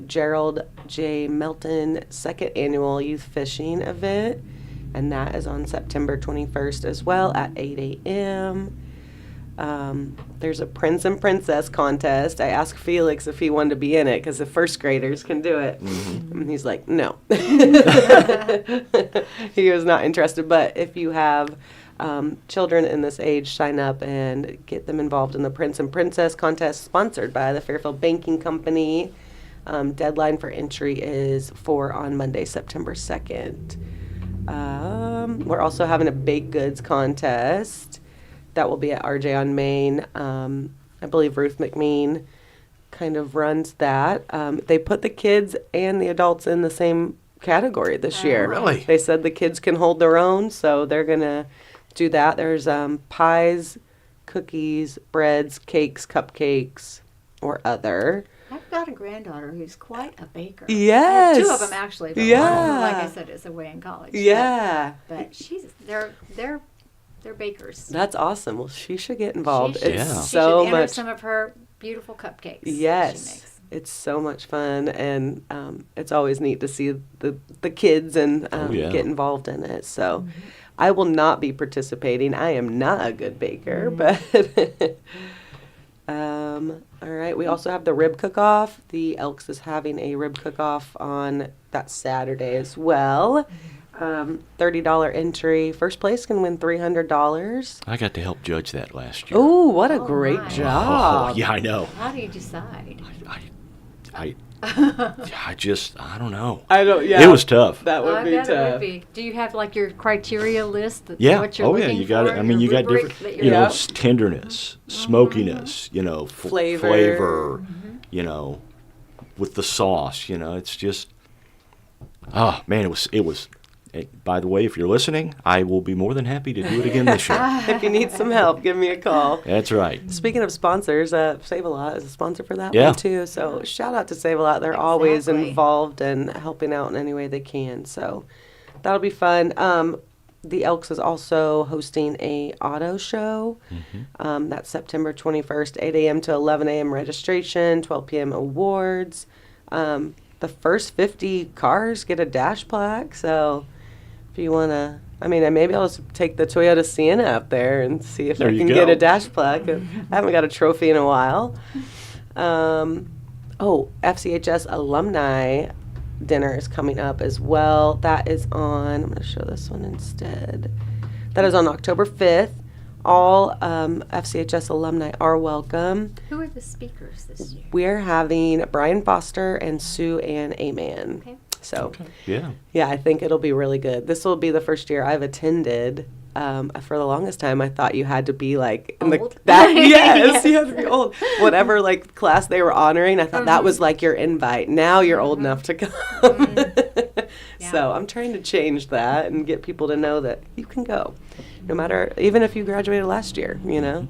Gerald J. Melton second annual youth fishing event, and that is on September 21st as well at 8 a.m. There's a Prince and Princess contest. I asked Felix if he wanted to be in it because the first graders can do it. And he's like, no. He was not interested. But if you have children in this age, sign up and get them involved in the Prince and Princess contest sponsored by the Fairfield Banking Company. Deadline for entry is on Monday, September 2nd. We're also having a baked goods contest that will be at RJ on Main. I believe Ruth McMean kind of runs that. They put the kids and the adults in the same category this year.
Really?
They said the kids can hold their own, so they're going to do that. There's pies, cookies, breads, cakes, cupcakes, or other.
I've got a granddaughter who's quite a baker.
Yes.
I have 2 of them actually. But
Yeah.
one, like I said, is away in college.
Yeah.
But they're bakers.
That's awesome. Well, she should get involved.
She should,
It's
Yeah.
she
so
should enter
much.
some of her beautiful cupcakes.
Yes.
She makes.
It's so much fun, and it's always neat to see the kids and
yeah.
get involved in it. So I will not be participating. I am not a good baker, but all right. We also have the rib cook-off. The Elks is having a rib cook-off on that Saturday as well. $30 entry. First place can win $300.
I got to help judge that last year.
Oh, what a
Oh,
great
my.
job.
Oh, yeah, I know.
How do you decide?
I I don't know.
I don't, yeah.
It was tough.
That would
I
be
bet it
tough.
would be. Do you have like your criteria list?
Yeah.
What you're
Oh, yeah.
looking
You got it.
for,
I mean,
your
you got
rubric
different,
that
you know,
Yeah.
tenderness, smokiness, you know,
Flavor.
flavor, you know, with the sauce, you know, it's just, oh, man, it was, by the way, if you're listening, I will be more than happy to do it again this year.
If you need some help, give me a call.
That's right.
Speaking of sponsors, Save a Lot is a sponsor for that
Yeah.
one too. So shout out to Save a Lot. They're always
Exactly.
involved and helping out in any way they can. So that'll be fun. The Elks is also hosting a auto show. That's September 21st, 8 a.m. to 11 a.m. registration, 12 p.m. awards. The first 50 cars get a dash plaque. So if you want to, I mean, maybe I'll just take the Toyota Sienna up there and see if
There
I
you
can
go.
get a dash plaque. I haven't got a trophy in a while. FCHS alumni dinner is coming up as well. That is on, I'm going to show this one instead. That is on October 5th. All FCHS alumni are welcome.
Who are the speakers this year?
We're having Brian Foster and Sue Ann Aman.
Okay.
So,
Yeah.
yeah, I think it'll be really good. This will be the first year I've attended. For the longest time, I thought you had to be like in
Old?
yes, you had to be old. Whatever like class they were honoring, I thought that was like your invite. Now you're old enough to come.
Yeah.
So I'm trying to change that and get people to know that you can go, no matter even if you graduated last year. You know.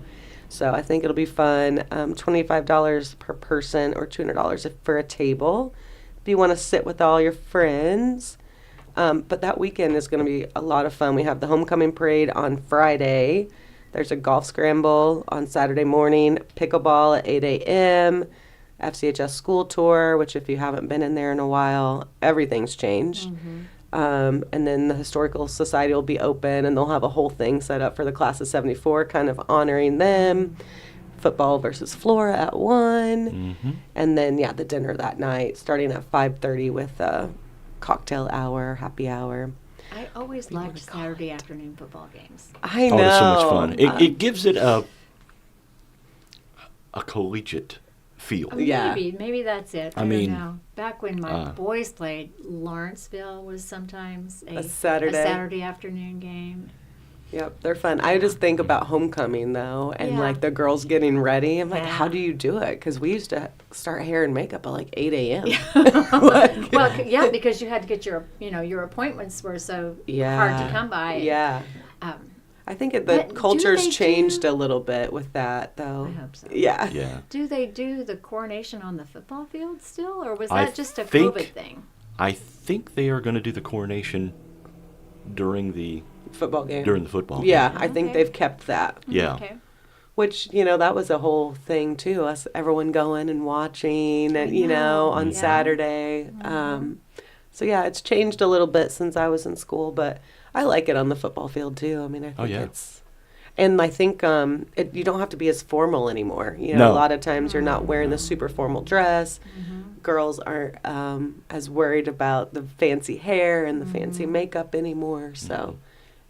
So I think it'll be fun. $25 per person or $200 for a table. If you want to sit with all your friends. But that weekend is going to be a lot of fun. We have the homecoming parade on Friday. There's a golf scramble on Saturday morning, pickleball at 8 a.m., FCHS school tour, which if you haven't been in there in a while, everything's changed. And then the Historical Society will be open, and they'll have a whole thing set up for the class of 74, kind of honoring them. Football versus Flora at 1. And then, yeah, the dinner that night, starting at 5:30 with cocktail hour, happy hour.
I always liked Saturday afternoon football games.
I know.
Oh, it's so much fun. It gives it a collegiate feel.
Oh,
Yeah.
Maybe that's it.
I
I
mean,
don't know. Back when my boys played, Lawrenceville was sometimes
A Saturday.
afternoon game.
Yep, they're fun. I just think about homecoming, though, and
Yeah.
like the girls getting ready. I'm like,
Yeah.
how do you do it? Because we used to start hair and makeup at like 8 a.m.
Well, yeah, because you had to get your appointments were so hard to come by.
Yeah.
Um,
I think the
But do
culture's
they
changed
do-
a little bit with that, though.
I hope so.
Yeah.
Yeah.
do they do the coronation on the football field still, or was
I
that just a
think-
COVID thing?
I think they are going to do the coronation during the
Football game.
football.
Yeah,
game.
I think
Okay.
they've kept that.
Yeah.
Okay.
Which, that was a whole thing, too. Everyone going and watching, and, on
Yeah.
Saturday. So, yeah, it's changed a little bit since I was in school, but I like it on the football field, too. I mean, I think
yeah.
it's... And I think you don't have to be as formal anymore. You know,
No.
a lot of times you're not wearing the super formal dress. Girls aren't as worried about the fancy hair and the fancy makeup anymore. So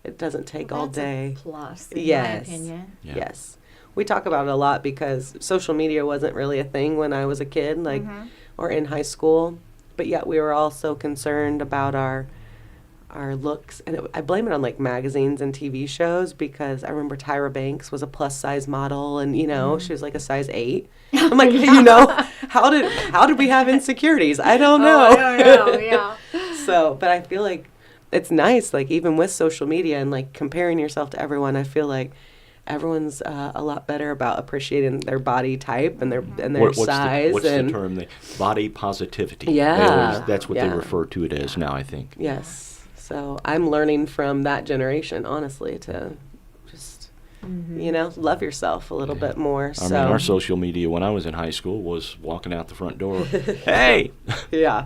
it doesn't take all
That's
day.
a plus, in
Yes.
my opinion.
Yeah.
Yes. We talk about it a lot because social media wasn't really a thing when I was a kid, like, or in high school. But yet we were all so concerned about our looks. And I blame it on, like, magazines and TV shows because I remember Tyra Banks was a plus-size model and, you know, she was like a size 8. I'm like, you know, how did we have insecurities? I don't know.
Oh, I don't know, yeah.
So, but I feel like it's nice, like, even with social media and, like, comparing yourself to everyone, I feel like everyone's a lot better about appreciating their body type and their size.
What's
and
the term? Body positivity.
Yeah.
That's what they
Yeah.
refer to it as now, I think.
Yes. So I'm learning from that generation, honestly, to just, you know, love yourself a little bit more.
I mean, our social media when I was in high school was walking out the front door. Hey!
Yeah.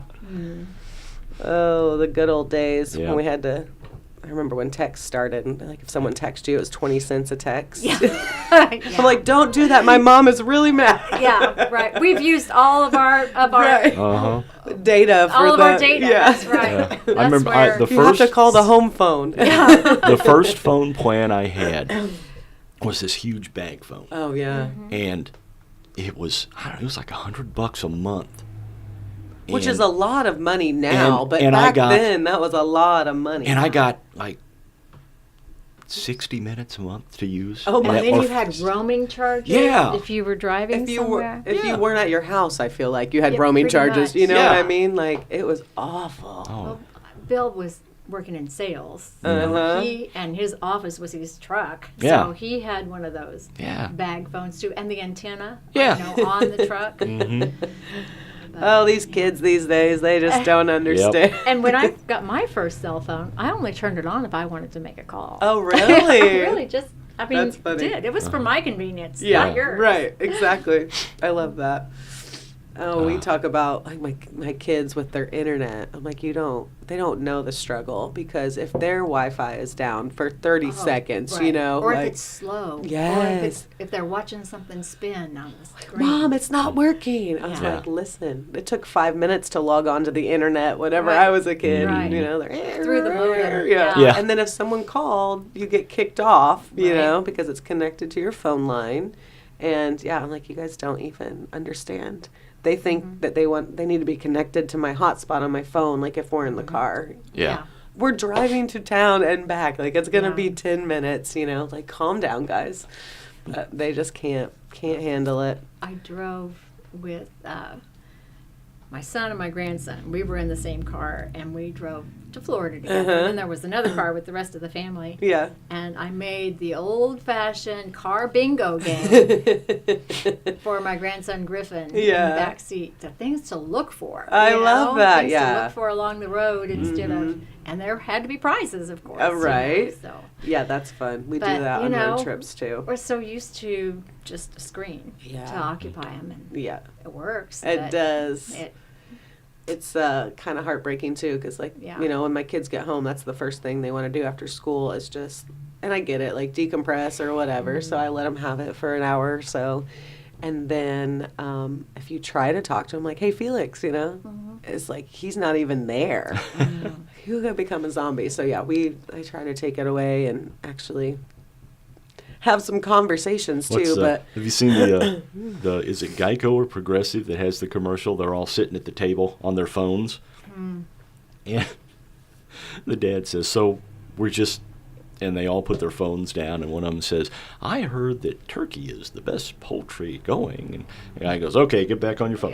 Oh, the good old days
Yeah.
when we had to. I remember when text started, and like if someone texted you, it was 20 cents a text.
Yeah.
I'm like, don't do that. My mom is really mad.
Yeah, right. We've used all of our
Right.
Uh-huh.
Data for
all of
the,
our data.
Yeah.
That's right.
Yeah.
That's
I remember
where,
the
You have to
first
call the home phone.
the first phone plan I had was this huge bag phone.
Oh yeah.
And it was, I don't know, it was like $100 a month.
Which
And-
is a lot of money now,
and-
but
and I
back
got-
then that was a lot of money.
And I got like 60 minutes a month to use.
Oh, my-
and then
or-
you had roaming charges.
Yeah.
If you were driving
if you
somewhere.
were if
Yeah.
you weren't at your house, I feel like you had
Yeah,
roaming
pretty
charges.
much.
You know
Yeah.
what I mean? Like it was awful.
Oh.
Well, Bill was working in sales. So
Uh-huh.
he and his office was his truck.
Yeah.
So he had one of those
Yeah.
bag phones too, and the antenna.
Yeah.
You know, on the truck.
Mhm.
Oh, these kids these days, they just don't understand.
And when I got my first cell phone, I only turned it on if I wanted to make a call.
Oh, really?
Really, just I mean,
That's funny.
did. It was for my convenience,
Yeah,
not yours.
right. Exactly. I love that. Oh, we
Ah.
talk about like my kids with their internet. I'm like, they don't know the struggle because if their Wi-Fi is down for 30
Oh,
seconds,
right.
you know,
or
like,
if it's slow, or
Yes.
if they're watching something spin on the screen.
Mom, it's not working. I was
Yeah.
like, listen, it took 5 minutes to log on to the internet whenever
Right.
I was a kid.
Right.
You know, they're
Through the modem.
Yeah.
Yeah.
And then if someone called, you get kicked off, you
Right.
know, because it's connected to your phone line. And yeah, I'm like, you guys don't even understand. They think that they need to be connected to my hotspot on my phone, like if we're in the car.
Yeah.
We're driving to town and back. Like it's gonna
Yeah.
be 10 minutes, you know, like calm down, guys. But they just can't handle it.
I drove with my son and my grandson. We were in the same car, and we drove to Florida together.
Uh-huh.
And then there was another car with the rest of the family.
Yeah.
And I made the old-fashioned car bingo game for my grandson Griffin in
Yeah.
the back seat. The things to look for.
I
you
love
know?
that,
Things
yeah.
to look for along the road instead
Mhm.
of, and there had to be prizes, of course. you know,
Right.
so
Yeah, that's fun. We do
But,
that
you
on road
know,
trips too.
we're so used to just a screen
Yeah.
to occupy them, and
Yeah,
it works.
it
but
does.
It,
It's kind of heartbreaking too, because like
Yeah.
you know, when my kids get home, that's the first thing they want to do after school is just, and I get it, like decompress or whatever. So I let them have it for an hour or so, and then if you try to talk to him, like, hey Felix, you know, it's like he's not even there. He'll go become a zombie. So yeah, I try to take it away and actually have some conversations too. But
have you seen the is it Geico or Progressive that has the commercial? They're all sitting at the table on their phones, and the dad says, "So we're just," and they all put their phones down, and one of them says, "I heard that turkey is the best poultry going," and the guy goes, "Okay, get back on your phone."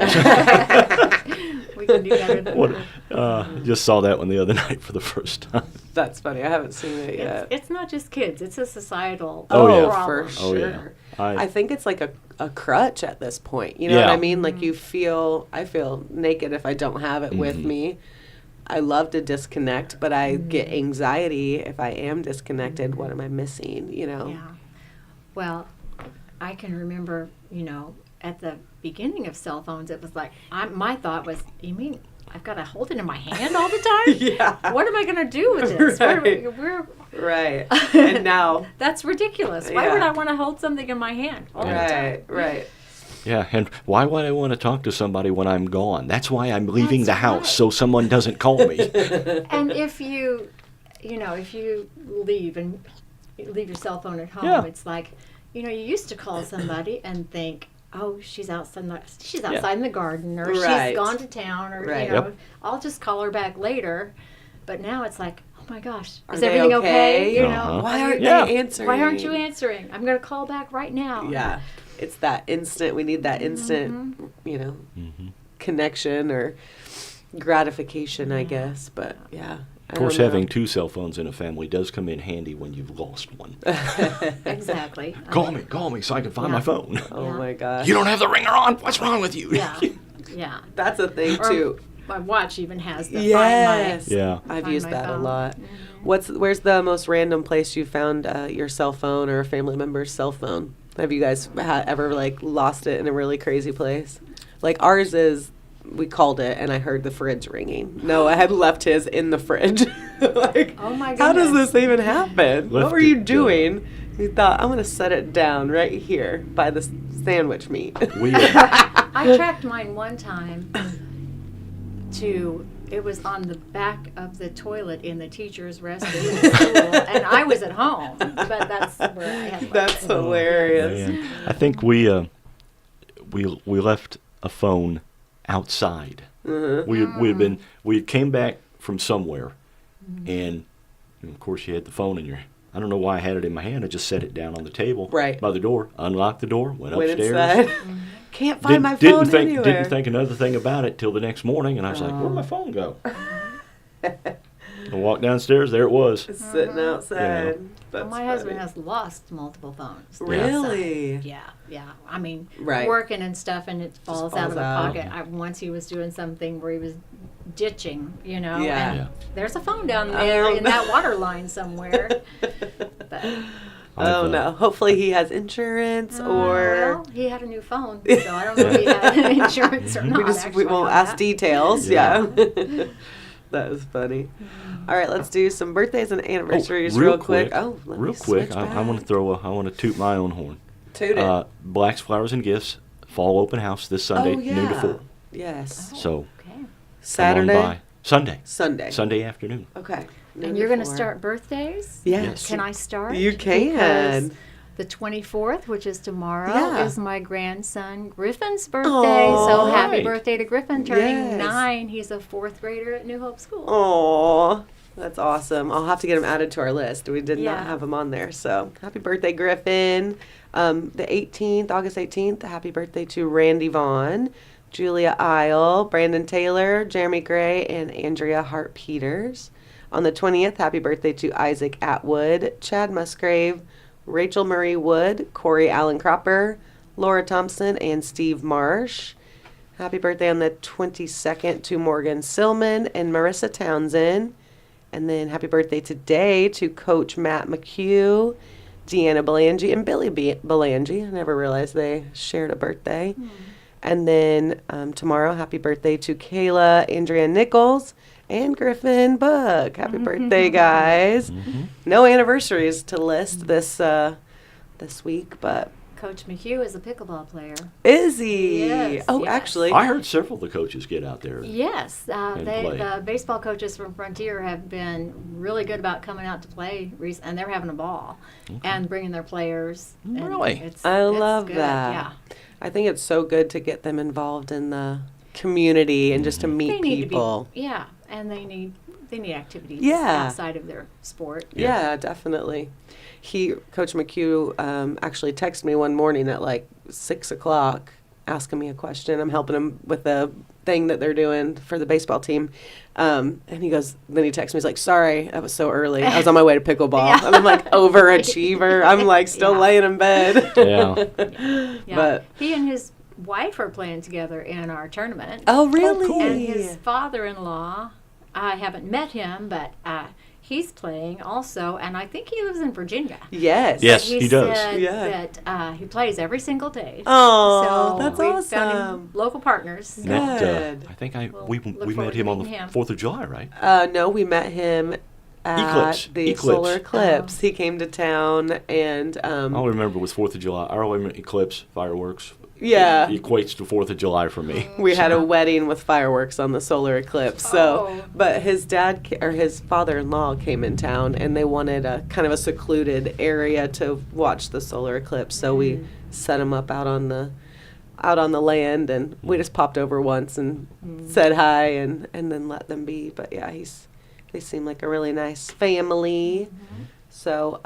we can do better than
What?
that.
Just saw that one the other night for the first time.
that's funny. I haven't seen it yet.
It's not just kids; it's a societal
Oh, yeah.
problem.
for
Oh,
sure.
yeah.
I think it's like a crutch at this point. You know what
Yeah.
I mean? Like I feel naked if I don't have it with me. I love to disconnect, but I get anxiety if I am disconnected. What am I missing? You know?
Yeah. Well, I can remember, at the beginning of cell phones, it was like my thought was, "You mean I've got to hold it in my hand all the time.
Yeah.
What am I going to do with this?
Right. Right. And now.
That's ridiculous. Why
Yeah.
would I want to hold something in my hand all the time?
Right.
Yeah, and why would I want to talk to somebody when I'm gone? That's why I'm leaving
That's
the house,
right.
so someone doesn't call me.
And if you leave and you leave your cell phone at home,
Yeah.
it's like, you used to call somebody and think, oh, she's outside in the garden, or
Right.
she's gone to town, or
Right.
Yep.
I'll just call her back later. But now it's like, oh my gosh,
Are
is
they
everything
okay?
okay?
Uh-huh.
Why aren't
Yeah.
they answering?
Why aren't you answering? I'm going to call back right now.
Yeah. It's that instant. We need that instant, connection or gratification, I guess. But yeah.
Of course, having two cell phones in a family does come in handy when you've lost one.
Exactly.
Call me so I can find my phone.
Oh
Yeah.
my gosh.
You don't have the ringer on? What's wrong with you?
Yeah. Yeah.
That's a thing
Or
too.
my watch even has the
Yes.
Yeah.
I've
Find
used
my
that a
phone.
lot. Where's the most random place you found your cell phone or a family member's cell phone? Have you guys ever lost it in a really crazy place? Like ours is, we called it and I heard the fridge ringing. No, I had left his in the fridge.
Oh my
How does
goodness.
this even happen? What
Left
were you
it,
doing? You thought, I'm going to set it down right here by the sandwich meat.
I tracked mine one time it was on the back of the toilet in the teacher's restroom at school, and I was at home, but that's where I had left
That's
it.
hilarious.
Man. I think we left a phone outside. We came back from somewhere, and of course you had the phone in your. I don't know why I had it in my hand. I just set it down on the table
Right.
by the door, unlocked the door, went
Went
upstairs.
inside. Can't find my phone anywhere.
Didn't think another thing about it till the next morning, and I was like, "Where'd my phone go?" I walked downstairs. There it was.
It's sitting outside.
Well,
That's
my husband
funny.
has lost multiple phones.
Really?
Yeah. I mean,
Right.
working and stuff, and it falls out of
falls
the
out.
pocket. Once he was doing something where he was ditching,
Yeah.
and
Yeah.
there's a phone down there in that water line somewhere. But
Oh
I've,
no! Hopefully he has insurance, or
well, he had a new phone, so I don't know if he had insurance or not.
we
actually
won't
on
ask
that.
details.
Yeah.
Yeah, that was funny. All right, let's do some birthdays and anniversaries real quick. Oh, let me
real quick!
switch
I want
back.
to I want to toot my own horn.
Toot it.
Black's Flowers and Gifts fall open house this Sunday,
Oh, yeah.
noon to 4.
Yes.
So
Okay.
come on
Saturday.
by. Sunday
Sunday.
afternoon.
Okay.
And you're going to start birthdays?
Yes.
Can I start?
You can.
Because the 24th, which is tomorrow,
Yeah.
is my grandson Griffin's birthday.
Aw.
So happy
Right.
birthday to Griffin, turning
Yes.
9. He's a 4th grader at New Hope School.
Oh, that's awesome. I'll have to get him added to our list. We did
Yeah.
not have him on there. So happy birthday, Griffin. The 18th, August 18th, happy birthday to Randy Vaughn, Julia Isle, Brandon Taylor, Jeremy Gray, and Andrea Hart Peters. On the 20th, happy birthday to Isaac Atwood, Chad Musgrave, Rachel Marie Wood, Corey Allen Cropper, Laura Thompson, and Steve Marsh. Happy birthday on the 22nd to Morgan Silman and Marissa Townsend. And then happy birthday today to Coach Matt McHugh, Deanna Belangi, and Billy Belangi. I never realized they shared a birthday. And then tomorrow, happy birthday to Kayla Andrea Nichols and Griffin Buck. Happy birthday, guys. No anniversaries to list this week, but
Coach McHugh is a pickleball player.
is he?
Yes,
Oh,
yes.
actually.
I heard several of the coaches get out there.
Yes,
And play.
the baseball coaches from Frontier have been really good about coming out to play, and they're having a ball and bringing their players. and
Really?
I
it's
love
good,
that.
Yeah.
I think it's so good to get them involved in the community and just to meet
They need
people.
to be, yeah, and they need activities
Yeah.
outside of their sport.
Yeah, definitely. Coach McHugh, actually texted me one morning at 6:00, asking me a question. I'm helping him with the thing that they're doing for the baseball team. And he goes, then he texts me, he's like, sorry, that was so early. I was on my way to pickleball.
Yeah.
And I'm like, overachiever. I'm still
Yeah.
laying in bed.
Yeah.
Yeah.
But
He and his wife are playing together in our tournament.
oh, really?
cool.
And his father-in-law I haven't met him, but he's playing also, and I think he lives in Virginia.
Yes.
Yes.
He
he does.
said
Yeah.
that he plays every single day.
Oh,
so
that's
we found him
awesome.
local partners.
Met,
Good.
I think
We'll
we
look
met
forward
him
to
on the
meeting him.
4th of July, right?
No, we met him at
Eclipse.
the
Eclipse.
solar eclipse. He came to town, and
All I remember was 4th of July. I remember eclipse, fireworks.
yeah,
It equates to 4th of July for me.
we had a wedding with fireworks on the solar eclipse. So,
Oh.
but his or his father-in-law came in town, and they wanted a kind of a secluded area to watch the solar eclipse. So we set him up out on the land, and we just popped over once and said hi, and then let them be. But yeah, they seem like a really nice family. So,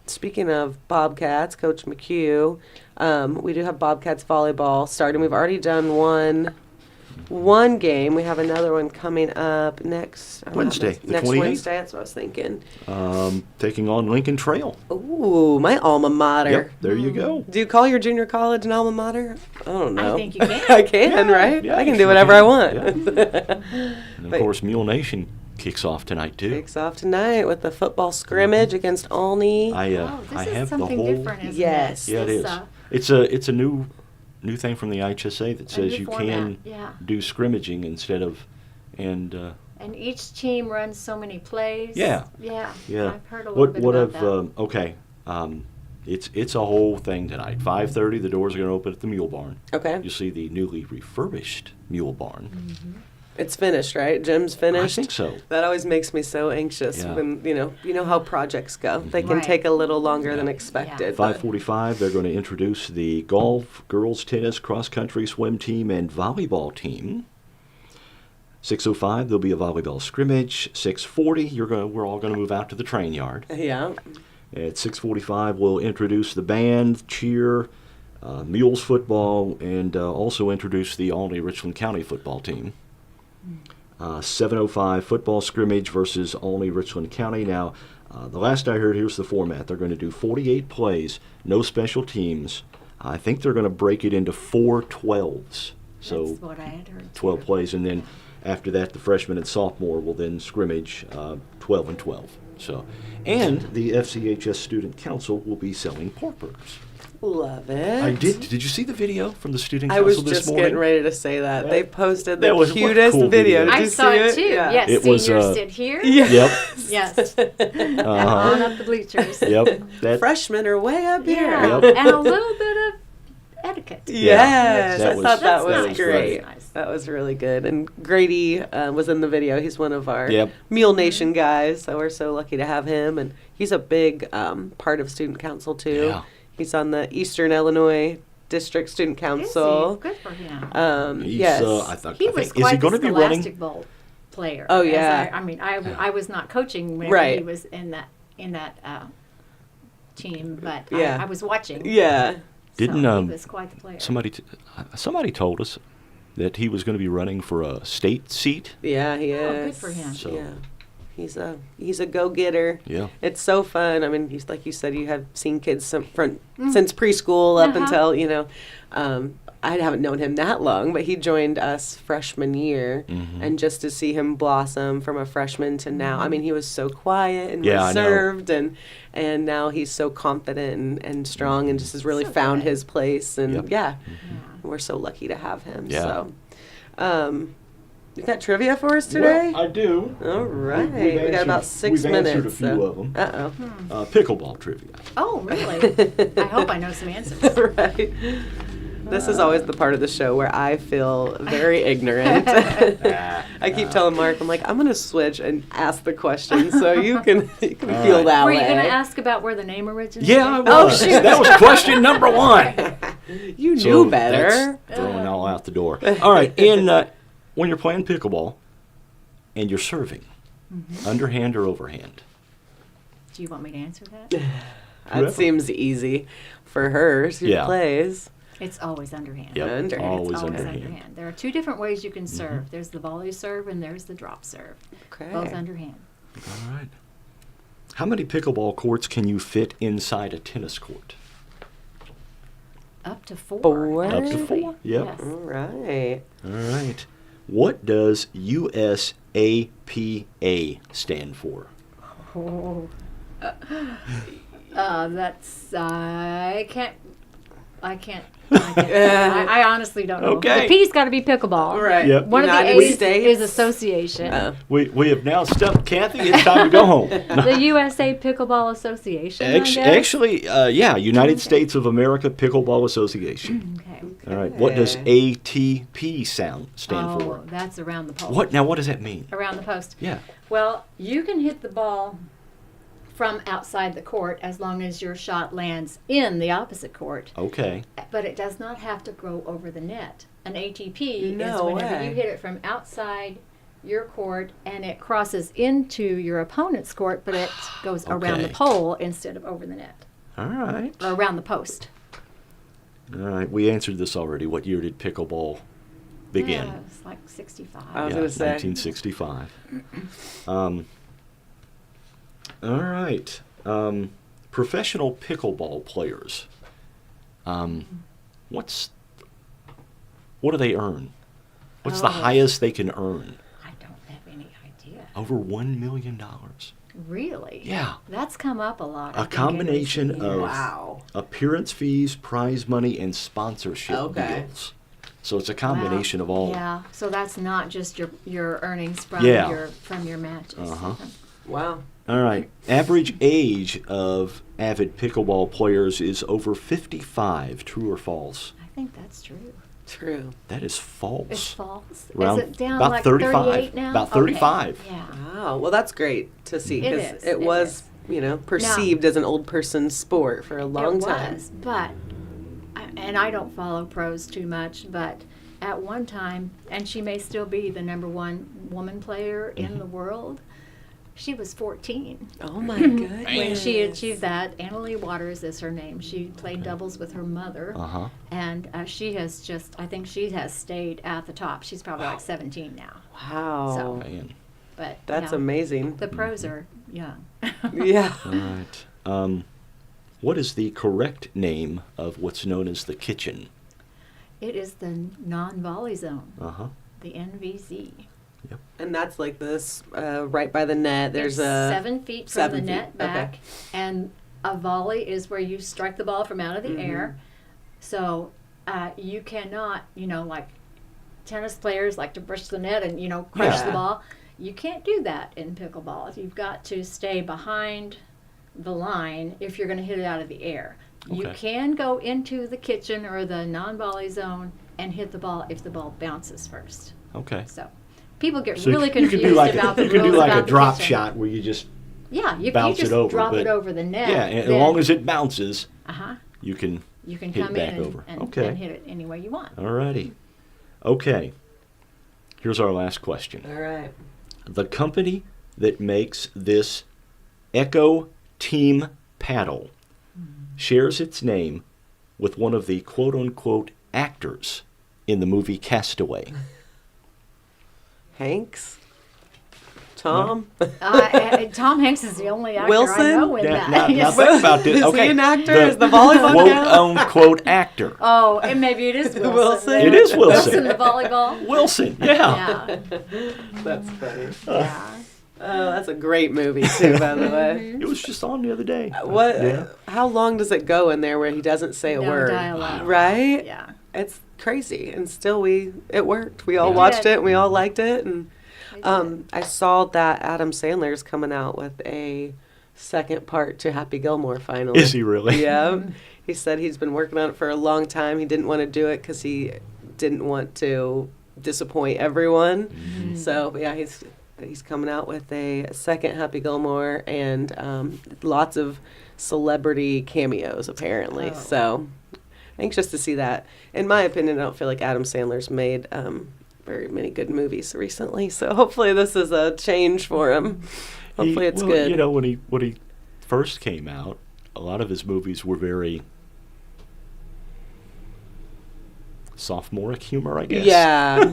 speaking of Bobcats, Coach McHugh, we do have Bobcats volleyball starting. We've already done one game. We have another one coming up next
Wednesday, the
Next
28th?
Wednesday. That's what I was thinking.
Taking on Lincoln Trail.
Ooh, my alma mater.
Yep, there you go.
Do you call your junior college an alma mater? I don't know.
I think you can.
I can, right?
yeah,
I can
you
do
sure
whatever
can.
I want.
And of
But-
course, Mule Nation kicks off tonight too.
Kicks off tonight with the football scrimmage against Olney.
I
Oh, this
I
is
have the
something
whole.
different, isn't
Yes.
it?
Yeah, it
This,
is. It's a new thing from the IHSA that says
new
you
format,
can
yeah.
do scrimmaging instead of and
And each team runs so many plays.
Yeah.
Yeah.
yeah.
I've heard a little bit
what
about
I've
that.
okay. It's a whole thing tonight. 5:30. The doors are going to open at the Mule Barn.
Okay.
You'll see the newly refurbished Mule Barn.
It's finished, right? Gym's finished.
I think so.
That always makes me so anxious
Yeah.
when, you know how projects go. They can
Right.
take a little longer than
Yeah.
expected. but-
5:45. They're going to introduce the golf, girls tennis, cross country, swim team, and volleyball team. 6:05. There'll be a volleyball scrimmage. 6:40. We're all going to move out to the train yard.
Yeah.
At 6:45, we'll introduce the band, cheer, Mules football, and also introduce the Olney Richland County football team. 7:05, football scrimmage versus Olney Richland County. Now, the last I heard, here's the format. They're going to do 48 plays, no special teams. I think they're going to break it into 4 12s. So
That's what I had heard.
12
too.
plays, and then after that, the freshman and sophomore will then scrimmage 12 and 12. So, and the FCHS Student Council will be selling pork burgers.
Love it.
I did. Did you see the video from the Student
I
Council
was
this
just
morning?
getting ready to say that. They posted the
That was- what a
cutest
cool
video.
video.
Did
I
you
saw
see
it too.
Yeah.
Yes,
It was,
seniors sit here.
Yeah.
Yep.
Yes. And
Uh-huh.
on up the bleachers.
Yep. That.
Freshmen are way up here.
Yeah.
Yep.
And a little bit of etiquette.
Yes,
That
I
was-
thought that
That's
was
nice.
great.
That's nice.
That was really good. And Grady was in the video. He's one of our
Yep.
Mule Nation guys, so we're so lucky to have him. And he's a big part of Student Council too.
Yeah.
He's on the Eastern Illinois District Student
Is he?
Council.
Good for him.
He's,
Yes.
I
He
think,
was
is
quite
he going to
the
be running?
Scholastic Bowl player.
Oh,
as
yeah.
I mean, I was not coaching whenever
Right.
he was in that team, but
Yeah.
I was watching.
Yeah.
Didn't,
so he was quite the player.
Somebody told us that he was going to be running for a state seat.
Yeah, he is.
Oh, good for him.
So-
Yeah. He's a go-getter.
Yeah.
It's so fun. I mean, he's like you said, you have seen kids since preschool up
Uh-huh.
until, I haven't known him that long, but he joined us freshman year.
Mhm.
And just to see him blossom from a freshman to now, I mean, he was so quiet and
Yeah, I know.
reserved, and now he's so confident and strong and just has really
So
found
good.
his place. And
Yep.
yeah,
Yeah.
we're so lucky to have him.
Yeah.
So, you got trivia for us today?
Well, I do.
All right.
We've
We got about
answered-
6
we've
minutes.
answered a few of them.
Uh-oh.
Pickleball trivia.
Oh, really? I hope I know some answers.
Right. This is always the part of the show where I feel very ignorant. I keep telling Mark, I'm like, I'm going to switch and ask the question so you can feel
right.
that
Were
way.
you going to ask about where the name originated?
Yeah, I
Oh,
was.
shoot.
That was question number 1.
You
So
knew better.
that's throwing all out the door. All right, when you're playing pickleball and you're serving, underhand or overhand?
Do you want me to answer that?
That
Whoever.
seems easy for her. She
Yeah.
plays.
It's always underhand.
Yep,
Underhand.
always
It's always
underhand.
underhand. There are 2 different ways you can serve. There's the volley serve and there's the drop serve.
Okay.
Both underhand.
All right. How many pickleball courts can you fit inside a tennis court?
Up to 4.
Four?
Up to
actually.
4. Yep.
Yes.
All right.
All right. What does USAPA stand for?
Oh. That's I can't. I honestly don't know.
Okay.
The P's got to be pickleball.
Right.
Yep.
One
United
of the A's
States.
is association.
We have now stumped Kathy. It's time to go home.
The USA Pickleball Association. I guess?
Actually, yeah, United States of America Pickleball Association.
Okay.
All right. What does ATP stand
Oh,
for?
that's around the post.
What does that mean?
Around the post.
Yeah.
Well, you can hit the ball from outside the court as long as your shot lands in the opposite court.
Okay.
But it does not have to go over the net. An ATP
No
is whenever
way.
you hit it from outside your court and it crosses into your opponent's court, but it goes around the
Okay.
pole instead of over the net.
All right.
Or around the post.
All right. We answered this already. What year did pickleball begin?
Yeah, it's like 65.
I was
Yeah,
gonna say.
1965. All right. Professional pickleball players. What do they earn? What's the
Oh.
highest they can earn?
I don't have any idea.
Over $1 million.
Really?
Yeah.
That's come up a lot. I
A
think, in
combination
recent
of
years.
Wow.
appearance fees, prize money, and sponsorship
Okay.
deals. So it's a combination of all.
Yeah, so that's not just your earnings from
Yeah.
your matches.
Uh-huh.
Wow.
All right. Average age of avid pickleball players is over 55. True or false?
I think that's true.
True.
That is false.
It's false.
Around
Is it down
about
like
35.
38 now?
About
Okay,
35.
Yeah.
Wow. Well, that's great to see
It
because
is,
it
it
was, perceived as an old person's sport for a long
it
time.
was, but and I don't follow pros too much, but at one time, and she may still be the number one woman player
Mm-hmm.
in the world. She was 14
Oh my goodness.
when she achieved that. Annalee Waters is her name. She played doubles with her mother,
Uh-huh.
and she has I think she has stayed at the top. She's probably like 17 now.
Wow.
So-
Man.
But
That's
yeah,
amazing.
The pros are young.
Yeah.
All right. What is the correct name of what's known as the kitchen?
It is the non-volley zone,
Uh-huh.
the NVZ.
And that's like this right by the net. There's
It's
a
7 feet from
7
the
feet,
net
okay.
back, and a volley is where you strike the ball from out of the
Mm-hmm.
air. So you cannot, like tennis players like to brush the net and crush
Yeah.
the ball. You can't do that in pickleball. You've got to stay behind the line if you're going to hit it out of the air. You
Okay.
can go into the kitchen or the non-volley zone and hit the ball if the ball bounces first.
Okay.
So people get
So
really
you
confused
can do like
about the
you can
rules
do like
about
a
the
drop
kitchen.
shot where you just
Yeah, you
bounce
just
it over,
drop it
but-
over the net.
yeah, and as
then,
long as it bounces,
uh-huh,
you can.
you can
hit
come
back
in
over.
and
Okay.
hit it any way you want.
Alrighty. Okay. Here's our last question.
All right.
The company that makes this Echo Team paddle shares its name with one of the quote-unquote actors in the movie Castaway.
Hanks? Tom?
Tom Hanks is the only actor I
Wilson?
know in
Now,
that.
now
Yes.
think about this.
Is he
Okay,
an actor? Is the volleyball
quote-unquote actor.
Oh, and maybe it is Wilson.
Wilson?
there.
It is Wilson.
Wilson, the volleyball.
Wilson, yeah.
Yeah,
That's funny.
yeah.
Oh, that's a great movie too, by the way.
It was just on the other day.
What?
Yeah.
How long does it go in there where he doesn't say a
No
word?
dialogue.
Right?
Yeah.
It's crazy, and still it worked. We all
It
watched
did.
it, and we all liked it, and
It did.
I saw that Adam Sandler's coming out with a second part to Happy Gilmore finally.
Is he really?
Yeah. He said he's been working on it for a long time. He didn't want to do it because he didn't want to disappoint everyone.
Mm-hmm.
So yeah, he's coming out with a second Happy Gilmore and lots of celebrity cameos apparently.
Oh.
So anxious to see that. In my opinion, I don't feel like Adam Sandler's made very many good movies recently. So hopefully this is a change for him. Hopefully it's good.
You know, when he first came out, a lot of his movies were very sophomoric humor, I guess.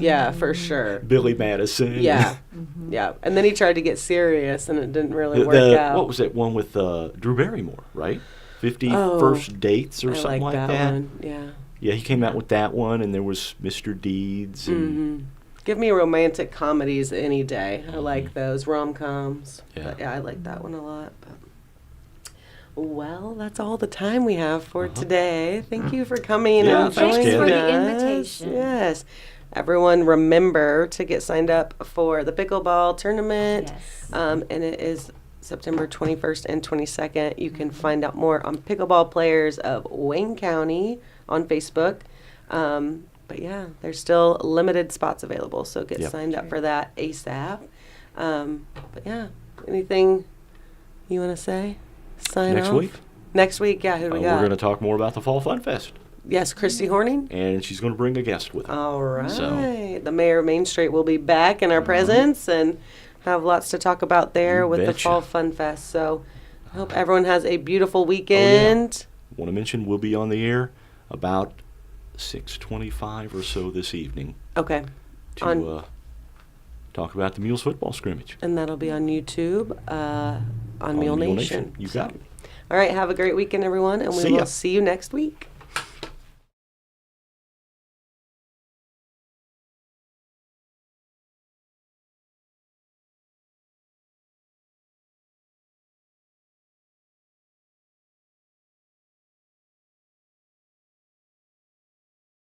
Yeah, for sure.
Billy Madison.
Yeah,
Mm-hmm.
yeah. And then he tried to get serious, and it didn't really work out.
What was that one with Drew Barrymore, right? 50
Oh,
First Dates or
I
something like
that
that.
one. Yeah.
Yeah, he came out with that one, and there was Mr. Deeds. And
Mm-hmm. Give me romantic comedies any day. I like those rom-coms.
Yeah.
But yeah, I like that one a lot. But. Well, that's all the time we have for today. Thank you for coming
Yeah,
and
thanks,
joining
Ken.
for the
us.
invitation.
Yes. Everyone remember to get signed up for the pickleball tournament.
Yes.
And it is September 21st and 22nd. You can find out more on Pickleball Players of Wayne County on Facebook. But yeah, there's still limited spots available, so get
Yep.
signed up for that ASAP. But yeah, anything you want to say? Sign
Next
off?
week,
Next week, yeah, who do we
we're
got?
going to talk more about the Fall Fun Fest,
Yes, Christy Horning.
and she's going to bring a guest with her.
All right.
So-
The mayor of Main Street will be back in our presence and have lots to talk about there
You
with the
betcha.
Fall Fun Fest. So I hope everyone has a beautiful weekend.
Want to mention we'll be on the air about 6:25 or so this evening
Okay.
to
On-
talk about the Mules football scrimmage
And that'll be on YouTube on Mule Nation.
You got it.
All right. Have a great weekend, everyone, and we
See
will
ya.
see you next week.